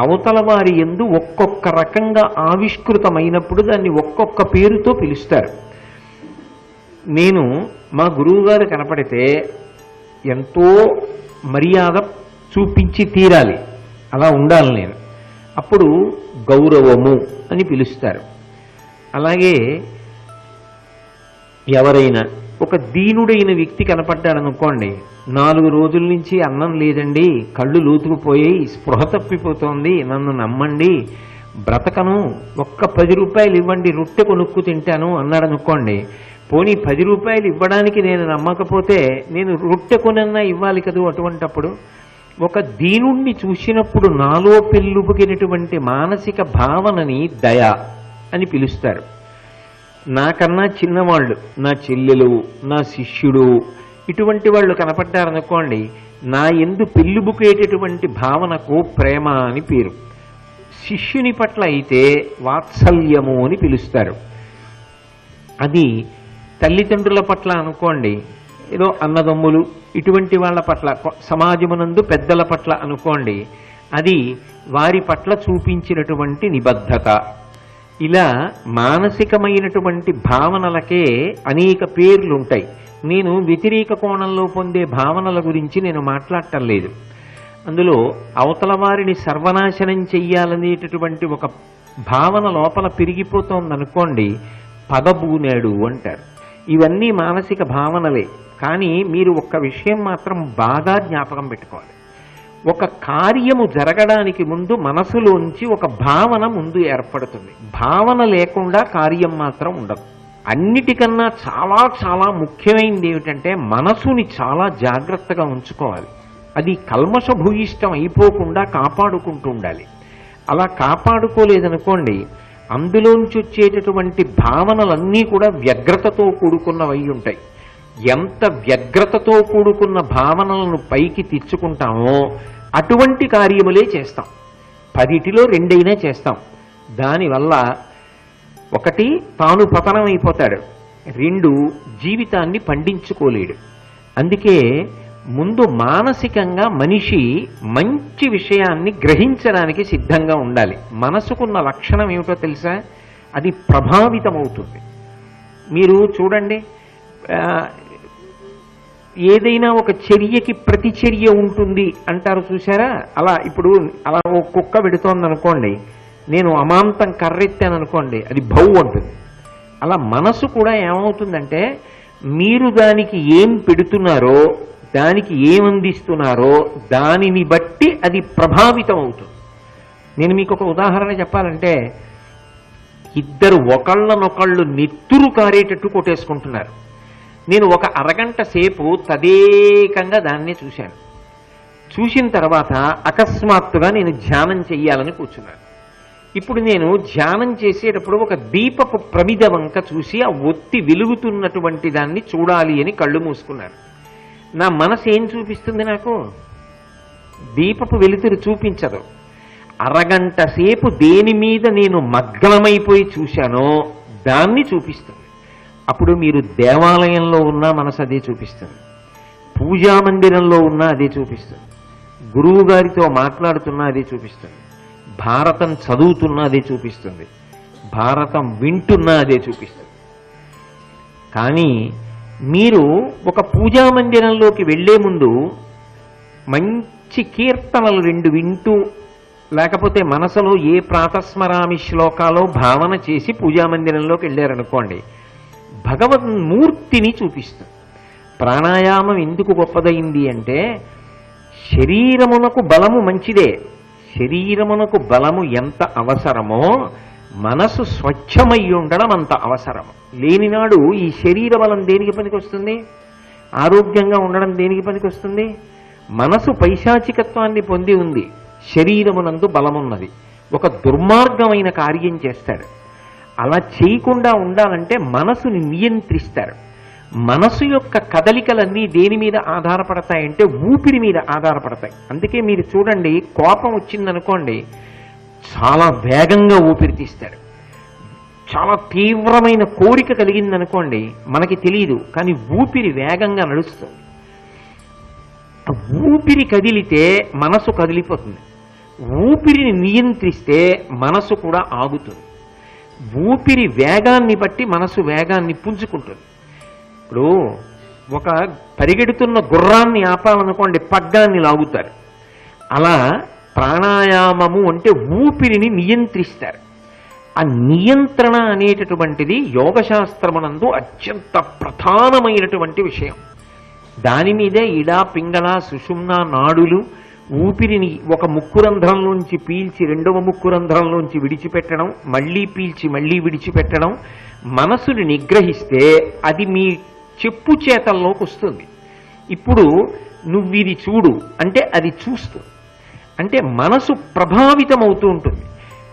అవతల వారి యందు ఒక్కొక్క రకంగా ఆవిష్కృతమైనప్పుడు దాన్ని ఒక్కొక్క పేరుతో పిలుస్తారు. నేను మా గురువుగారు కనపడితే ఎంతో మర్యాద చూపించి తీరాలి, అలా ఉండాలి నేను, అప్పుడు గౌరవము అని పిలుస్తారు. అలాగే ఎవరైనా ఒక దీనుడైన వ్యక్తి కనపడ్డాడనుకోండి, 4 రోజుల నుంచి అన్నం లేదండి, కళ్ళు లోతుకుపోయాయి, స్పృహ తప్పిపోతోంది, నన్ను నమ్మండి, బ్రతకను, ఒక్క 10 రూపాయలు ఇవ్వండి, రొట్టె కొనుక్కు తింటాను అన్నాడనుకోండి, పోనీ 10 రూపాయలు ఇవ్వడానికి నేను నమ్మకపోతే నేను రొట్టె కొనన్నా ఇవ్వాలి కదూ. అటువంటప్పుడు ఒక దీనుణ్ణి చూసినప్పుడు నాలో పెళ్ళుబుకినటువంటి మానసిక భావనని దయ అని పిలుస్తారు. నాకన్నా చిన్నవాళ్ళు, నా చెల్లెలు, నా శిష్యుడు, ఇటువంటి వాళ్ళు కనపడ్డారనుకోండి, నా యందు పెళ్ళుబుకేటటువంటి భావనకు ప్రేమ అని పేరు. శిష్యుని పట్ల అయితే వాత్సల్యము అని పిలుస్తారు. అది తల్లిదండ్రుల పట్ల అనుకోండి, ఏదో అన్నదమ్ములు ఇటువంటి వాళ్ళ పట్ల, సమాజమునందు పెద్దల పట్ల అనుకోండి, అది వారి పట్ల చూపించినటువంటి నిబద్ధత. ఇలా మానసికమైనటువంటి భావనలకే అనేక పేర్లుంటాయి. నేను వ్యతిరేక కోణంలో పొందే భావనల గురించి నేను మాట్లాడటం లేదు. అందులో అవతల వారిని సర్వనాశనం చెయ్యాలనేటటువంటి ఒక భావన లోపల పెరిగిపోతోందనుకోండి, పదబూనాడు అంటారు. ఇవన్నీ మానసిక భావనలే. కానీ మీరు ఒక్క విషయం మాత్రం బాగా జ్ఞాపకం పెట్టుకోవాలి. ఒక కార్యము జరగడానికి ముందు మనసులోంచి ఒక భావన ముందు ఏర్పడుతుంది. భావన లేకుండా కార్యం మాత్రం ఉండదు. అన్నిటికన్నా చాలా చాలా ముఖ్యమైనది ఏమిటంటే, మనసుని చాలా జాగ్రత్తగా ఉంచుకోవాలి. అది కల్మషభూయిష్టం అయిపోకుండా కాపాడుకుంటూ ఉండాలి. అలా కాపాడుకోలేదనుకోండి, అందులోంచి వచ్చేటటువంటి భావనలన్నీ కూడా వ్యగ్రతతో కూడుకున్నవై ఉంటాయి. ఎంత వ్యగ్రతతో కూడుకున్న భావనలను పైకి తెచ్చుకుంటామో అటువంటి కార్యములే చేస్తాం. 10లో 2 చేస్తాం. దానివల్ల 1 తాను పతనమైపోతాడు, 2 జీవితాన్ని పండించుకోలేడు. అందుకే ముందు మానసికంగా మనిషి మంచి విషయాన్ని గ్రహించడానికి సిద్ధంగా ఉండాలి. మనసుకున్న లక్షణం ఏమిటో తెలుసా? అది ప్రభావితమవుతుంది. మీరు చూడండి, ఏదైనా ఒక చర్యకి ప్రతిచర్య ఉంటుంది అంటారు చూసారా? ఇప్పుడు అలా ఓ కుక్క పెడుతోందనుకోండి, నేను అమాంతం కర్రెత్తాను అనుకోండి, అది భౌ అంటుంది. అలా మనసు కూడా ఏమవుతుందంటే, మీరు దానికి ఏం పెడుతున్నారో, దానికి ఏమందిస్తున్నారో దానిని బట్టి అది ప్రభావితం అవుతుంది. నేను మీకు ఒక ఉదాహరణ చెప్పాలంటే, ఇద్దరు ఒకళ్ళనొకళ్ళు నెత్తురు కారేటట్టు కొట్టేసుకుంటున్నారు. నేను ఒక అరగంట సేపు తదేకంగా దాన్ని చూశాను. చూసిన తర్వాత అకస్మాత్తుగా నేను ధ్యానం చెయ్యాలని కూర్చున్నాను. ఇప్పుడు నేను ధ్యానం చేసేటప్పుడు ఒక దీపపు ప్రమిద వంక చూసి ఆ ఒత్తి వెలుగుతున్నటువంటి దాన్ని చూడాలి అని కళ్ళు మూసుకున్నాను. నా మనసు ఏం చూపిస్తుంది? నాకు దీపపు వెలుతురు చూపించదు. అరగంట సేపు దేని మీద నేను మగ్నమైపోయి చూశానో దాన్ని చూపిస్తుంది. అప్పుడు మీరు దేవాలయంలో ఉన్నా మనసు అదే చూపిస్తుంది, పూజా మందిరంలో ఉన్నా అదే చూపిస్తుంది, గురువు గారితో మాట్లాడుతున్నా అదే చూపిస్తుంది, భారతం చదువుతున్నా అదే చూపిస్తుంది, భారతం వింటున్నా అదే చూపిస్తుంది. కానీ మీరు ఒక పూజా మందిరంలోకి వెళ్లే ముందు మంచి కీర్తనలు 2 వింటూ, లేకపోతే మనసులో ఏ ప్రాతస్మరామి శ్లోకాలో భావన చేసి పూజా మందిరంలోకి వెళ్ళారనుకోండి, భగవన్మూర్తిని చూపిస్తుంది. ప్రాణాయామం ఎందుకు గొప్పదైంది అంటే, శరీరమునకు బలము మంచిదే, శరీరమునకు బలము ఎంత అవసరమో మనసు స్వచ్ఛమై ఉండడం అంత అవసరము. లేనినాడు ఈ శరీర బలం దేనికి పనికొస్తుంది? ఆరోగ్యంగా ఉండడం దేనికి పనికొస్తుంది? మనసు పైశాచికత్వాన్ని పొంది ఉంది, శరీరమునందు బలమున్నది, ఒక దుర్మార్గమైన కార్యం చేస్తాడు. అలా చేయకుండా ఉండాలంటే మనసుని నియంత్రిస్తారు. మనసు యొక్క కదలికలన్నీ దేని మీద ఆధారపడతాయంటే ఊపిరి మీద ఆధారపడతాయి. అందుకే మీరు చూడండి, కోపం వచ్చిందనుకోండి చాలా వేగంగా ఊపిరి తీస్తాడు. చాలా తీవ్రమైన కోరిక కలిగిందనుకోండి మనకి తెలియదు, కానీ ఊపిరి వేగంగా నడుస్తుంది. ఊపిరి కదిలితే మనసు కదిలిపోతుంది, ఊపిరిని నియంత్రిస్తే మనసు కూడా ఆగుతుంది. ఊపిరి వేగాన్ని బట్టి మనసు వేగాన్ని పుంజుకుంటుంది. ఇప్పుడు ఒక పరిగెడుతున్న గుర్రాన్ని ఆపాలనుకోండి, పగ్గాన్ని లాగుతారు. అలా ప్రాణాయామము అంటే ఊపిరిని నియంత్రిస్తారు. ఆ నియంత్రణ అనేటటువంటిది యోగశాస్త్రమునందు అత్యంత ప్రధానమైనటువంటి విషయం. దాని మీదే ఇడా, పింగళ, సుషుమ్న నాడులు, ఊపిరిని ఒక ముక్కురంధ్రంలోంచి పీల్చి 2వ ముక్కురంధ్రంలోంచి విడిచిపెట్టడం, మళ్ళీ పీల్చి మళ్ళీ విడిచిపెట్టడం, మనసుని నిగ్రహిస్తే అది మీ చెప్పు చేతల్లోకి వస్తుంది. ఇప్పుడు నువ్విది చూడు అంటే అది చూస్తుంది. అంటే మనసు ప్రభావితం అవుతూ ఉంటుంది.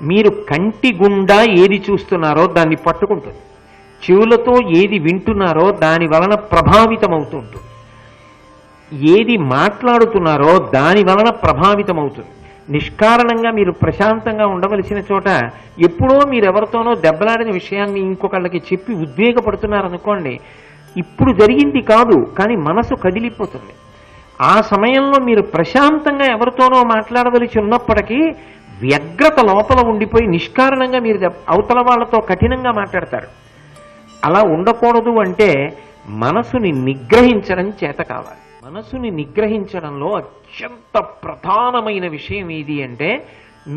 మీరు కంటి గుండా ఏది చూస్తున్నారో దాన్ని పట్టుకుంటుంది, చెవులతో ఏది వింటున్నారో దాని వలన ప్రభావితం అవుతూ ఉంటుంది, ఏది మాట్లాడుతున్నారో దాని వలన ప్రభావితం అవుతుంది. నిష్కారణంగా మీరు ప్రశాంతంగా ఉండవలసిన చోట ఎప్పుడో మీరెవరితోనో దెబ్బలాడిన విషయాన్ని ఇంకొకళ్ళకి చెప్పి ఉద్వేగపడుతున్నారనుకోండి, ఇప్పుడు జరిగింది కాదు కానీ మనసు కదిలిపోతుంది. ఆ సమయంలో మీరు ప్రశాంతంగా ఎవరితోనో మాట్లాడవలసి ఉన్నప్పటికీ వ్యగ్రత లోపల ఉండిపోయి నిష్కారణంగా మీరు అవతల వాళ్ళతో కఠినంగా మాట్లాడతారు. అలా ఉండకూడదు అంటే మనసుని నిగ్రహించడం చేత కావాలి. మనసుని నిగ్రహించడంలో అత్యంత ప్రధానమైన విషయం ఏది అంటే,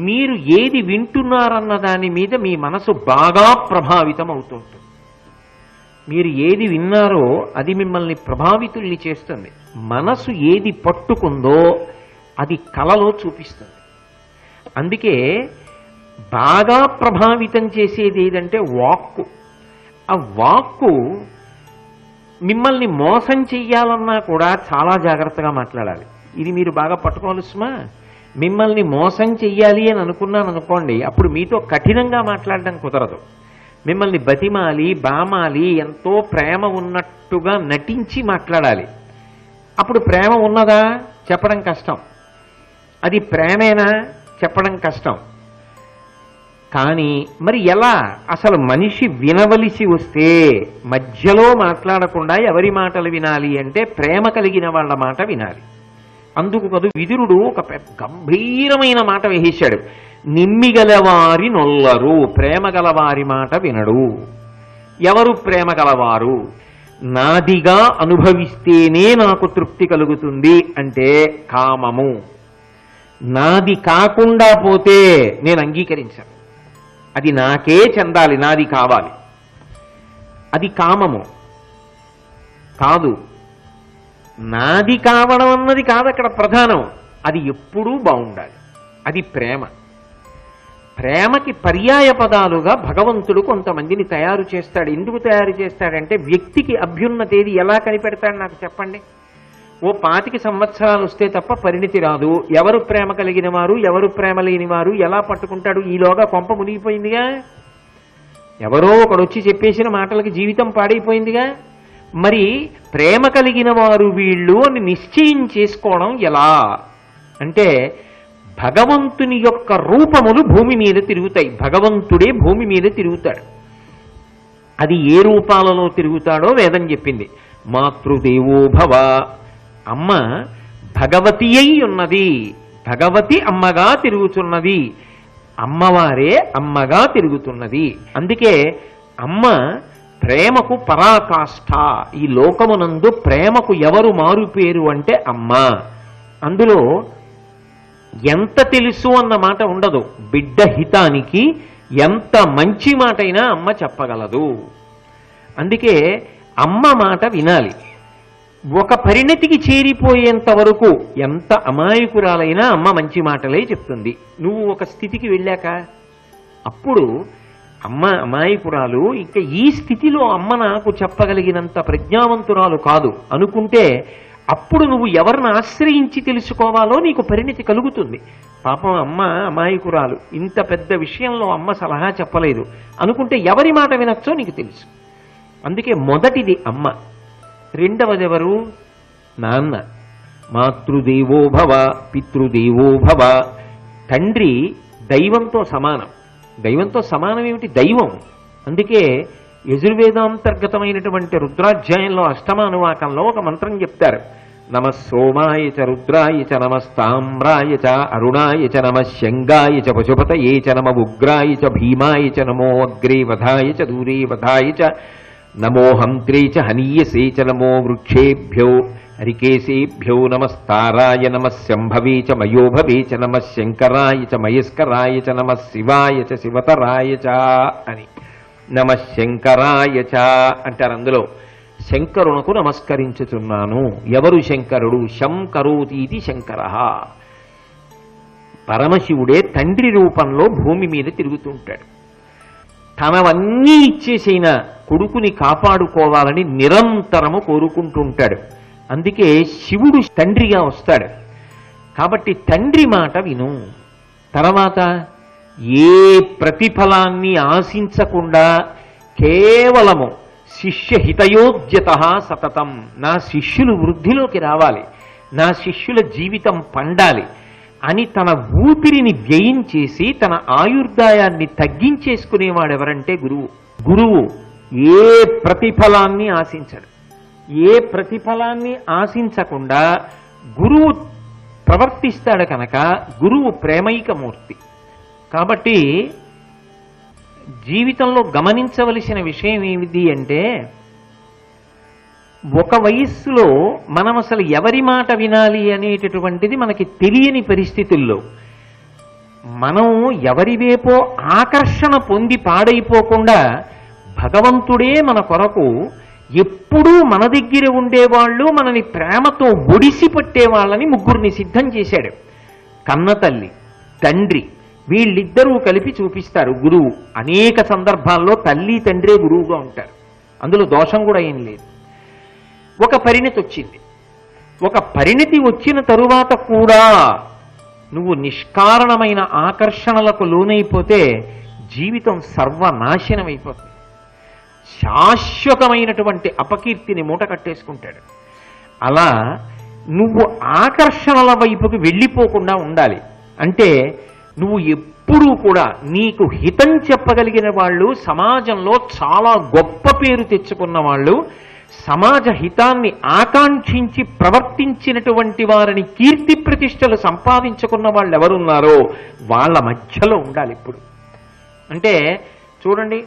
మీరు ఏది వింటున్నారన్న దాని మీద మీ మనసు బాగా ప్రభావితం అవుతుంటుంది. మీరు ఏది విన్నారో అది మిమ్మల్ని ప్రభావితుల్ని చేస్తుంది. మనసు ఏది పట్టుకుందో అది కలలో చూపిస్తుంది. అందుకే బాగా ప్రభావితం చేసేది ఏదంటే వాక్కు. ఆ వాక్కు మిమ్మల్ని మోసం చెయ్యాలన్నా కూడా చాలా జాగ్రత్తగా మాట్లాడాలి. ఇది మీరు బాగా పట్టుకోవాలి సుమా. మిమ్మల్ని మోసం చెయ్యాలి అని అనుకున్నాను అనుకోండి, అప్పుడు మీతో కఠినంగా మాట్లాడడం కుదరదు. మిమ్మల్ని బతిమాలి బామాలి ఎంతో ప్రేమ ఉన్నట్టుగా నటించి మాట్లాడాలి. అప్పుడు ప్రేమ ఉన్నదా చెప్పడం కష్టం, అది ప్రేమేనా చెప్పడం కష్టం. కానీ మరి ఎలా? అసలు మనిషి వినవలసి వస్తే మధ్యలో మాట్లాడకుండా ఎవరి మాటలు వినాలి అంటే ప్రేమ కలిగిన వాళ్ళ మాట వినాలి. అందుకు కదు విదురుడు ఒక గంభీరమైన మాట వేసేశాడు, నిమ్మిగలవారి నొల్లరు, ప్రేమ గలవారి మాట వినడు. ఎవరు ప్రేమ గలవారు? నాదిగా అనుభవిస్తేనే నాకు తృప్తి కలుగుతుంది అంటే కామము. నాది కాకుండా పోతే నేను అంగీకరించను, అది నాకే చెందాలి, నాది కావాలి. అది కామము కాదు. నాది కావడం అన్నది కాదు అక్కడ ప్రధానం, అది ఎప్పుడూ బాగుండాలి, అది ప్రేమ. ప్రేమకి పర్యాయ పదాలుగా భగవంతుడు కొంతమందిని తయారు చేస్తాడు. ఎందుకు తయారు చేస్తాడంటే వ్యక్తికి అభ్యున్నతేది ఎలా కనిపెడతాడు నాకు చెప్పండి. ఓ 25 సంవత్సరాలు వస్తే తప్ప పరిణితి రాదు. ఎవరు ప్రేమ కలిగిన వారు ఎవరు ప్రేమ లేని వారు ఎలా పట్టుకుంటాడు? ఈలోగా కొంప మునిగిపోయిందిగా. ఎవరో ఒకడు వచ్చి చెప్పేసిన మాటలకి జీవితం పాడైపోయిందిగా. మరి ప్రేమ కలిగిన వారు వీళ్ళు అని నిశ్చయం చేసుకోవడం ఎలా అంటే భగవంతుని యొక్క రూపములు భూమి మీద తిరుగుతాయి. భగవంతుడే భూమి మీద తిరుగుతాడు. అది ఏ రూపాలలో తిరుగుతాడో వేదం చెప్పింది. మాతృదేవో భవ, అమ్మ భగవతి అయి ఉన్నది. భగవతి అమ్మగా తిరుగుతున్నది. అమ్మవారే అమ్మగా తిరుగుతున్నది. అందుకే అమ్మ ప్రేమకు పరాకాష్ఠ. ఈ లోకమునందు ప్రేమకు ఎవరు మారు పేరు అంటే అమ్మ. అందులో ఎంత తెలుసు అన్న మాట ఉండదు. బిడ్డ హితానికి ఎంత మంచి మాటైనా అమ్మ చెప్పగలదు. అందుకే అమ్మ మాట వినాలి. ఒక పరిణతికి చేరిపోయేంత వరకు ఎంత అమాయకురాలైనా అమ్మ మంచి మాటలే చెప్తుంది. నువ్వు ఒక స్థితికి వెళ్ళాక అప్పుడు అమ్మ అమాయకురాలు, ఇంకా ఈ స్థితిలో అమ్మ నాకు చెప్పగలిగినంత ప్రజ్ఞావంతురాలు కాదు అనుకుంటే అప్పుడు నువ్వు ఎవరిని ఆశ్రయించి తెలుసుకోవాలో నీకు పరిణతి కలుగుతుంది. పాపం అమ్మ అమాయకురాలు, ఇంత పెద్ద విషయంలో అమ్మ సలహా చెప్పలేదు అనుకుంటే ఎవరి మాట వినొచ్చో నీకు తెలుసు. అందుకే మొదటిది అమ్మ, రెండవది ఎవరు? నాన్న. మాతృదేవో భవ పితృదేవో భవ. తండ్రి దైవంతో సమానం. దైవంతో సమానం ఏమిటి? దైవం. అందుకే యజుర్వేదాంతర్గతమైనటువంటి రుద్రాధ్యాయంలో అష్టమానువాకంలో ఒక మంత్రం చెప్తారు. నమ సోమాయ చ రుద్రాయ చ నమస్తామ్రాయ చ అరుణాయ చ నమ శంగాయ చ పశుపతయే చ నమ ఉగ్రాయ చ భీమాయ చ నమో అగ్రే వధాయ చ దూరే వధాయ చ నమో హంత్రే చ హనీయసే చ నమో వృక్షేభ్యో హరికేశేభ్యో నమస్తారాయ నమ శంభవే చ మయోభవే చ నమ శంకరాయ చ మయస్కరాయ చ నమ శివాయ చ శివతరాయ చ అని. నమ శంకరాయ చ అంటారు. అందులో శంకరునకు నమస్కరించుచున్నాను. ఎవరు శంకరుడు? శంకరోతీతి శంకర. పరమశివుడే తండ్రి రూపంలో భూమి మీద తిరుగుతుంటాడు. తనవన్నీ ఇచ్చేసిన కొడుకుని కాపాడుకోవాలని నిరంతరము కోరుకుంటుంటాడు. అందుకే శివుడు తండ్రిగా వస్తాడు. కాబట్టి తండ్రి మాట విను. తర్వాత ఏ ప్రతిఫలాన్ని ఆశించకుండా కేవలము శిష్య హితయోద్యత సతతం, నా శిష్యులు వృద్ధిలోకి రావాలి, నా శిష్యుల జీవితం పండాలి అని తన ఊపిరిని వ్యయం చేసి తన ఆయుర్దాయాన్ని తగ్గించేసుకునేవాడు ఎవరంటే గురువు. గురువు ఏ ప్రతిఫలాన్ని ఆశించడు. ఏ ప్రతిఫలాన్ని ఆశించకుండా గురువు ప్రవర్తిస్తాడు కనుక గురువు ప్రేమైకమూర్తి. కాబట్టి జీవితంలో గమనించవలసిన విషయం ఏమిటి అంటే ఒక వయస్సులో మనం అసలు ఎవరి మాట వినాలి అనేటటువంటిది మనకి తెలియని పరిస్థితుల్లో మనం ఎవరి వైపో ఆకర్షణ పొంది పాడైపోకుండా భగవంతుడే మన కొరకు ఎప్పుడూ మన దగ్గర ఉండేవాళ్ళు, మనని ప్రేమతో ఒడిసి పట్టేవాళ్ళని ముగ్గురిని సిద్ధం చేశాడు. కన్న తల్లి, తండ్రి, వీళ్ళిద్దరూ కలిపి చూపిస్తారు. గురువు అనేక సందర్భాల్లో తల్లి తండ్రే గురువుగా ఉంటారు. అందులో దోషం కూడా ఏం లేదు. ఒక పరిణతి వచ్చింది. ఒక పరిణతి వచ్చిన తరువాత కూడా నువ్వు నిష్కారణమైన ఆకర్షణలకు లోనైపోతే జీవితం సర్వనాశనం అయిపోతుంది. శాశ్వతమైనటువంటి అపకీర్తిని మూట కట్టేసుకుంటాడు. అలా నువ్వు ఆకర్షణల వైపుకి వెళ్ళిపోకుండా ఉండాలి. అంటే నువ్వు ఎప్పుడూ కూడా నీకు హితం చెప్పగలిగిన వాళ్ళు, సమాజంలో చాలా గొప్ప పేరు తెచ్చుకున్న వాళ్ళు, సమాజ హితాన్ని ఆకాంక్షించి ప్రవర్తించినటువంటి వారిని, కీర్తి ప్రతిష్టలు సంపాదించుకున్న వాళ్ళు ఎవరున్నారో వాళ్ళ మధ్యలో ఉండాలి ఇప్పుడు. అంటే చూడండి,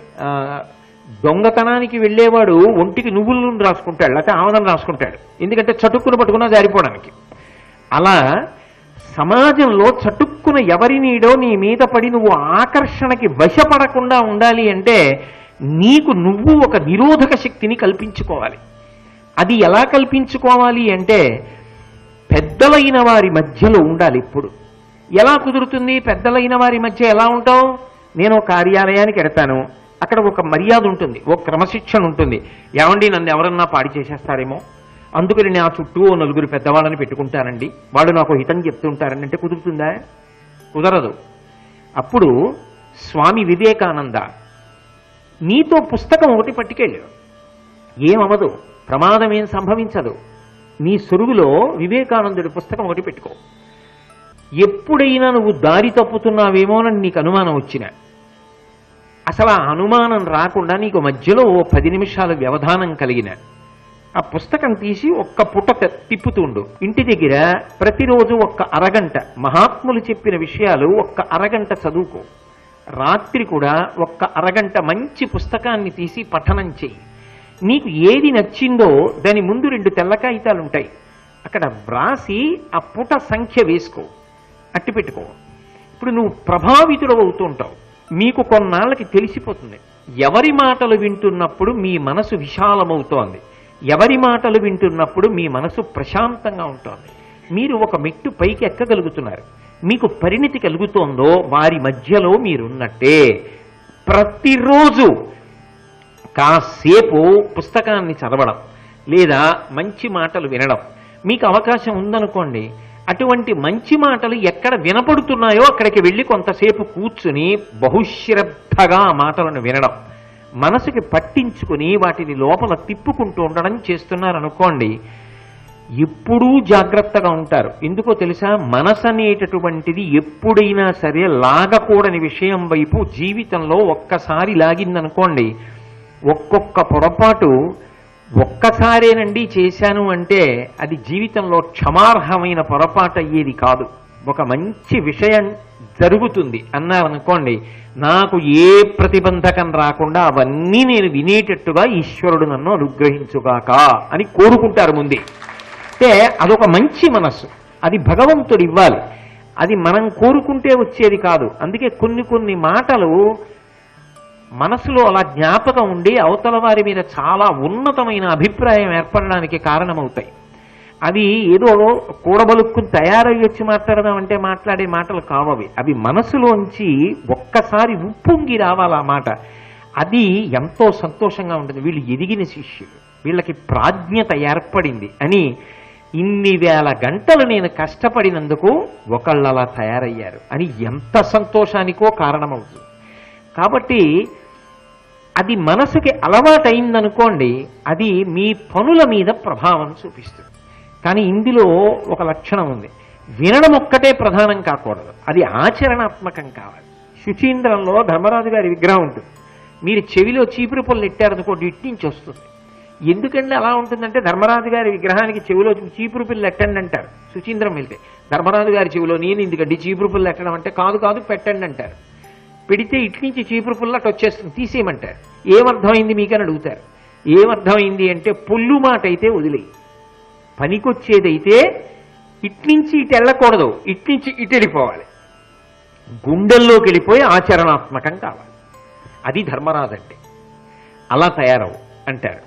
దొంగతనానికి వెళ్ళేవాడు ఒంటికి నువ్వుల నూనె రాసుకుంటాడు, లేకపోతే ఆమదం రాసుకుంటాడు. ఎందుకంటే చటుక్కున పట్టుకున్నా జారిపోవడానికి. అలా సమాజంలో చటుక్కున ఎవరి నీడో నీ మీద పడి నువ్వు ఆకర్షణకి వశపడకుండా ఉండాలి అంటే నీకు నువ్వు ఒక నిరోధక శక్తిని కల్పించుకోవాలి. అది ఎలా కల్పించుకోవాలి అంటే పెద్దలైన వారి మధ్యలో ఉండాలి. ఇప్పుడు ఎలా కుదురుతుంది? పెద్దలైన వారి మధ్య ఎలా ఉంటావు? నేను కార్యాలయానికి వెడతాను, అక్కడ ఒక మర్యాద ఉంటుంది, ఒక క్రమశిక్షణ ఉంటుంది. ఏమండి నన్ను ఎవరన్నా పాడి చేసేస్తారేమో, అందుకని నా చుట్టూ 4 పెద్దవాళ్ళని పెట్టుకుంటానండి, వాళ్ళు నాకు హితం చెప్తుంటారండి అంటే కుదురుతుందా? కుదరదు. అప్పుడు స్వామి వివేకానంద నీతో పుస్తకం ఒకటి పట్టుకెళ్ళు, ఏమవదు, ప్రమాదం ఏం సంభవించదు, నీ సొరుగులో వివేకానందుడి పుస్తకం ఒకటి పెట్టుకో. ఎప్పుడైనా నువ్వు దారి తప్పుతున్నావేమోనని నీకు అనుమానం వచ్చినా, అసలు ఆ అనుమానం రాకుండా నీకు మధ్యలో ఓ 10 నిమిషాల వ్యవధానం కలిగిన ఆ పుస్తకం తీసి ఒక్క పుట తిప్పుతుండు. ఇంటి దగ్గర ప్రతిరోజు ఒక్క అరగంట మహాత్ములు చెప్పిన విషయాలు ఒక్క అరగంట చదువుకో. రాత్రి కూడా ఒక్క అరగంట మంచి పుస్తకాన్ని తీసి పఠనం చెయ్యి. నీకు ఏది నచ్చిందో దాని ముందు 2 తెల్ల కాగితాలు ఉంటాయి, అక్కడ వ్రాసి ఆ పుట సంఖ్య వేసుకో, అట్టి పెట్టుకో. ఇప్పుడు నువ్వు ప్రభావితుడు అవుతుంటావు. మీకు కొన్నాళ్ళకి తెలిసిపోతుంది ఎవరి మాటలు వింటున్నప్పుడు మీ మనసు విశాలమవుతోంది, ఎవరి మాటలు వింటున్నప్పుడు మీ మనసు ప్రశాంతంగా ఉంటుంది. మీరు ఒక మెట్టు పైకి ఎక్కగలుగుతున్నారు, మీకు పరిణితి కలుగుతోందో వారి మధ్యలో మీరున్నట్టే. ప్రతిరోజు కాసేపు పుస్తకాన్ని చదవడం లేదా మంచి మాటలు వినడం మీకు అవకాశం ఉందనుకోండి, అటువంటి మంచి మాటలు ఎక్కడ వినపడుతున్నాయో అక్కడికి వెళ్ళి కొంతసేపు కూర్చుని బహుశ్రద్ధగా ఆ మాటలను వినడం, మనసుకి పట్టించుకుని వాటిని లోపల తిప్పుకుంటూ ఉండడం చేస్తున్నారనుకోండి, ఎప్పుడూ జాగ్రత్తగా ఉంటారు. ఎందుకో తెలుసా? మనసు అనేటటువంటిది ఎప్పుడైనా సరే లాగకూడని విషయం వైపు జీవితంలో ఒక్కసారి లాగిందనుకోండి, ఒక్కొక్క పొరపాటు ఒక్కసారేనండి చేశాను అంటే అది జీవితంలో క్షమార్హమైన పొరపాటు అయ్యేది కాదు. ఒక మంచి విషయం జరుగుతుంది అన్నారనుకోండి, నాకు ఏ ప్రతిబంధకం రాకుండా అవన్నీ నేను వినేటట్టుగా ఈశ్వరుడు నన్ను అనుగ్రహించుగాక అని కోరుకుంటారు ముందే. అంటే అదొక మంచి మనస్సు, అది భగవంతుడు ఇవ్వాలి, అది మనం కోరుకుంటే వచ్చేది కాదు. అందుకే కొన్ని మాటలు మనసులో అలా జ్ఞాపకం ఉండి అవతల వారి మీద చాలా ఉన్నతమైన అభిప్రాయం ఏర్పడడానికి కారణమవుతాయి. అవి ఏదో కూడబలుక్కుని తయారయ్యి వచ్చి మాట్లాడదామంటే మాట్లాడే మాటలు కావవి, అవి మనసులోంచి ఒక్కసారి ఉప్పొంగి రావాలి ఆ మాట. అది ఎంతో సంతోషంగా ఉంటుంది. వీళ్ళు ఎదిగిన శిష్యులు, వీళ్ళకి ప్రాజ్ఞత ఏర్పడింది అని ఇన్ని వేల గంటలు నేను కష్టపడినందుకు ఒకళ్ళు అలా తయారయ్యారు అని ఎంత సంతోషానికో కారణమవుతుంది. కాబట్టి అది మనసుకి అలవాటైందనుకోండి, అది మీ పనుల మీద ప్రభావం చూపిస్తుంది. కానీ ఇందులో ఒక లక్షణం ఉంది, వినడం ఒక్కటే ప్రధానం కాకూడదు, అది ఆచరణాత్మకం కావాలి. శుచీంద్రంలో ధర్మరాజు గారి విగ్రహం ఉంటుంది, మీరు చెవిలో చీపురు పుల్ల ఎట్టారనుకోండి ఇట్టించి వస్తుంది. ఎందుకంటే అలా ఉంటుందంటే ధర్మరాజు గారి విగ్రహానికి చెవిలో చీపురు పిల్ల ఎట్టండి అంటారు. శుచీంద్రం వెళ్తే ధర్మరాజు గారి చెవిలో నేను ఎందుకంటే చీపురు పుల్ల ఎట్టడం అంటే కాదు పెట్టండి అంటారు. పెడితే ఇట్ల నుంచి చీపురు పుల్ల అటు వచ్చేస్తుంది, తీసేయమంటారు. ఏమర్థమైంది మీకని అడుగుతారు. ఏమర్థమైంది అంటే పొల్లు మాట అయితే వదిలేయి, పనికొచ్చేదైతే ఇట్నుంచి ఇటు వెళ్ళకూడదు, ఇట్నుంచి ఇటు వెళ్ళిపోవాలి, గుండెల్లోకి వెళ్ళిపోయి ఆచరణాత్మకం కావాలి. అది ధర్మరాజు అంటే, అలా తయారవు అంటారు.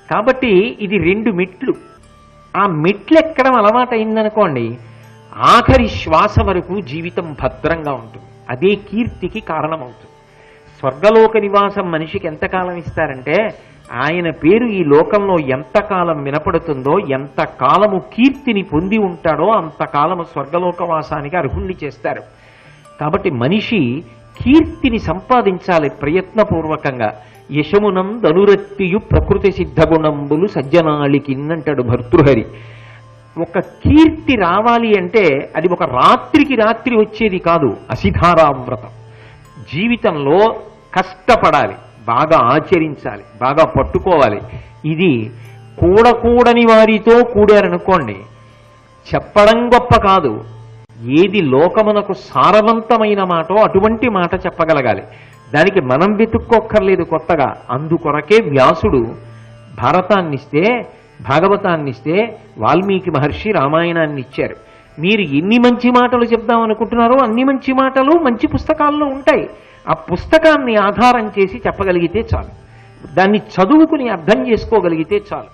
కాబట్టి ఇది 2 మెట్లు. ఆ మెట్లు ఎక్కడం అలవాటైందనుకోండి, ఆఖరి శ్వాస వరకు జీవితం భద్రంగా ఉంటుంది. అదే కీర్తికి కారణమవుతుంది. స్వర్గలోక నివాసం మనిషికి ఎంతకాలం ఇస్తారంటే, ఆయన పేరు ఈ లోకంలో ఎంతకాలం వినపడుతుందో, ఎంతకాలము కీర్తిని పొంది ఉంటాడో అంతకాలము స్వర్గలోకవాసానికి అర్హుణ్ణి చేస్తారు. కాబట్టి మనిషి కీర్తిని సంపాదించాలి ప్రయత్నపూర్వకంగా. యశమునం ధనురక్తియు ప్రకృతి సిద్ధగుణంబులు సజ్జనాళికిన్నంటాడు భర్తృహరి. ఒక కీర్తి రావాలి అంటే అది ఒక రాత్రికి రాత్రి వచ్చేది కాదు, అసిధారావ్రతం. జీవితంలో కష్టపడాలి, బాగా ఆచరించాలి, బాగా పట్టుకోవాలి. ఇది కూడకూడని వారితో కూడారనుకోండి, చెప్పడం గొప్ప కాదు, ఏది లోకమునకు సారవంతమైన మాటో అటువంటి మాట చెప్పగలగాలి. దానికి మనం వెతుక్కోక్కర్లేదు కొత్తగా. అందుకొరకే వ్యాసుడు భారతాన్నిస్తే, భాగవతాన్నిస్తే, వాల్మీకి మహర్షి రామాయణాన్ని ఇచ్చారు. మీరు ఎన్ని మంచి మాటలు చెప్దాం అనుకుంటున్నారో అన్ని మంచి మాటలు మంచి పుస్తకాల్లో ఉంటాయి. ఆ పుస్తకాన్ని ఆధారం చేసి చెప్పగలిగితే చాలు, దాన్ని చదువుకుని అర్థం చేసుకోగలిగితే చాలు.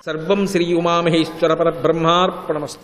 సర్వం శ్రీ ఉమామహేశ్వర పరబ్రహ్మార్పణమస్తు.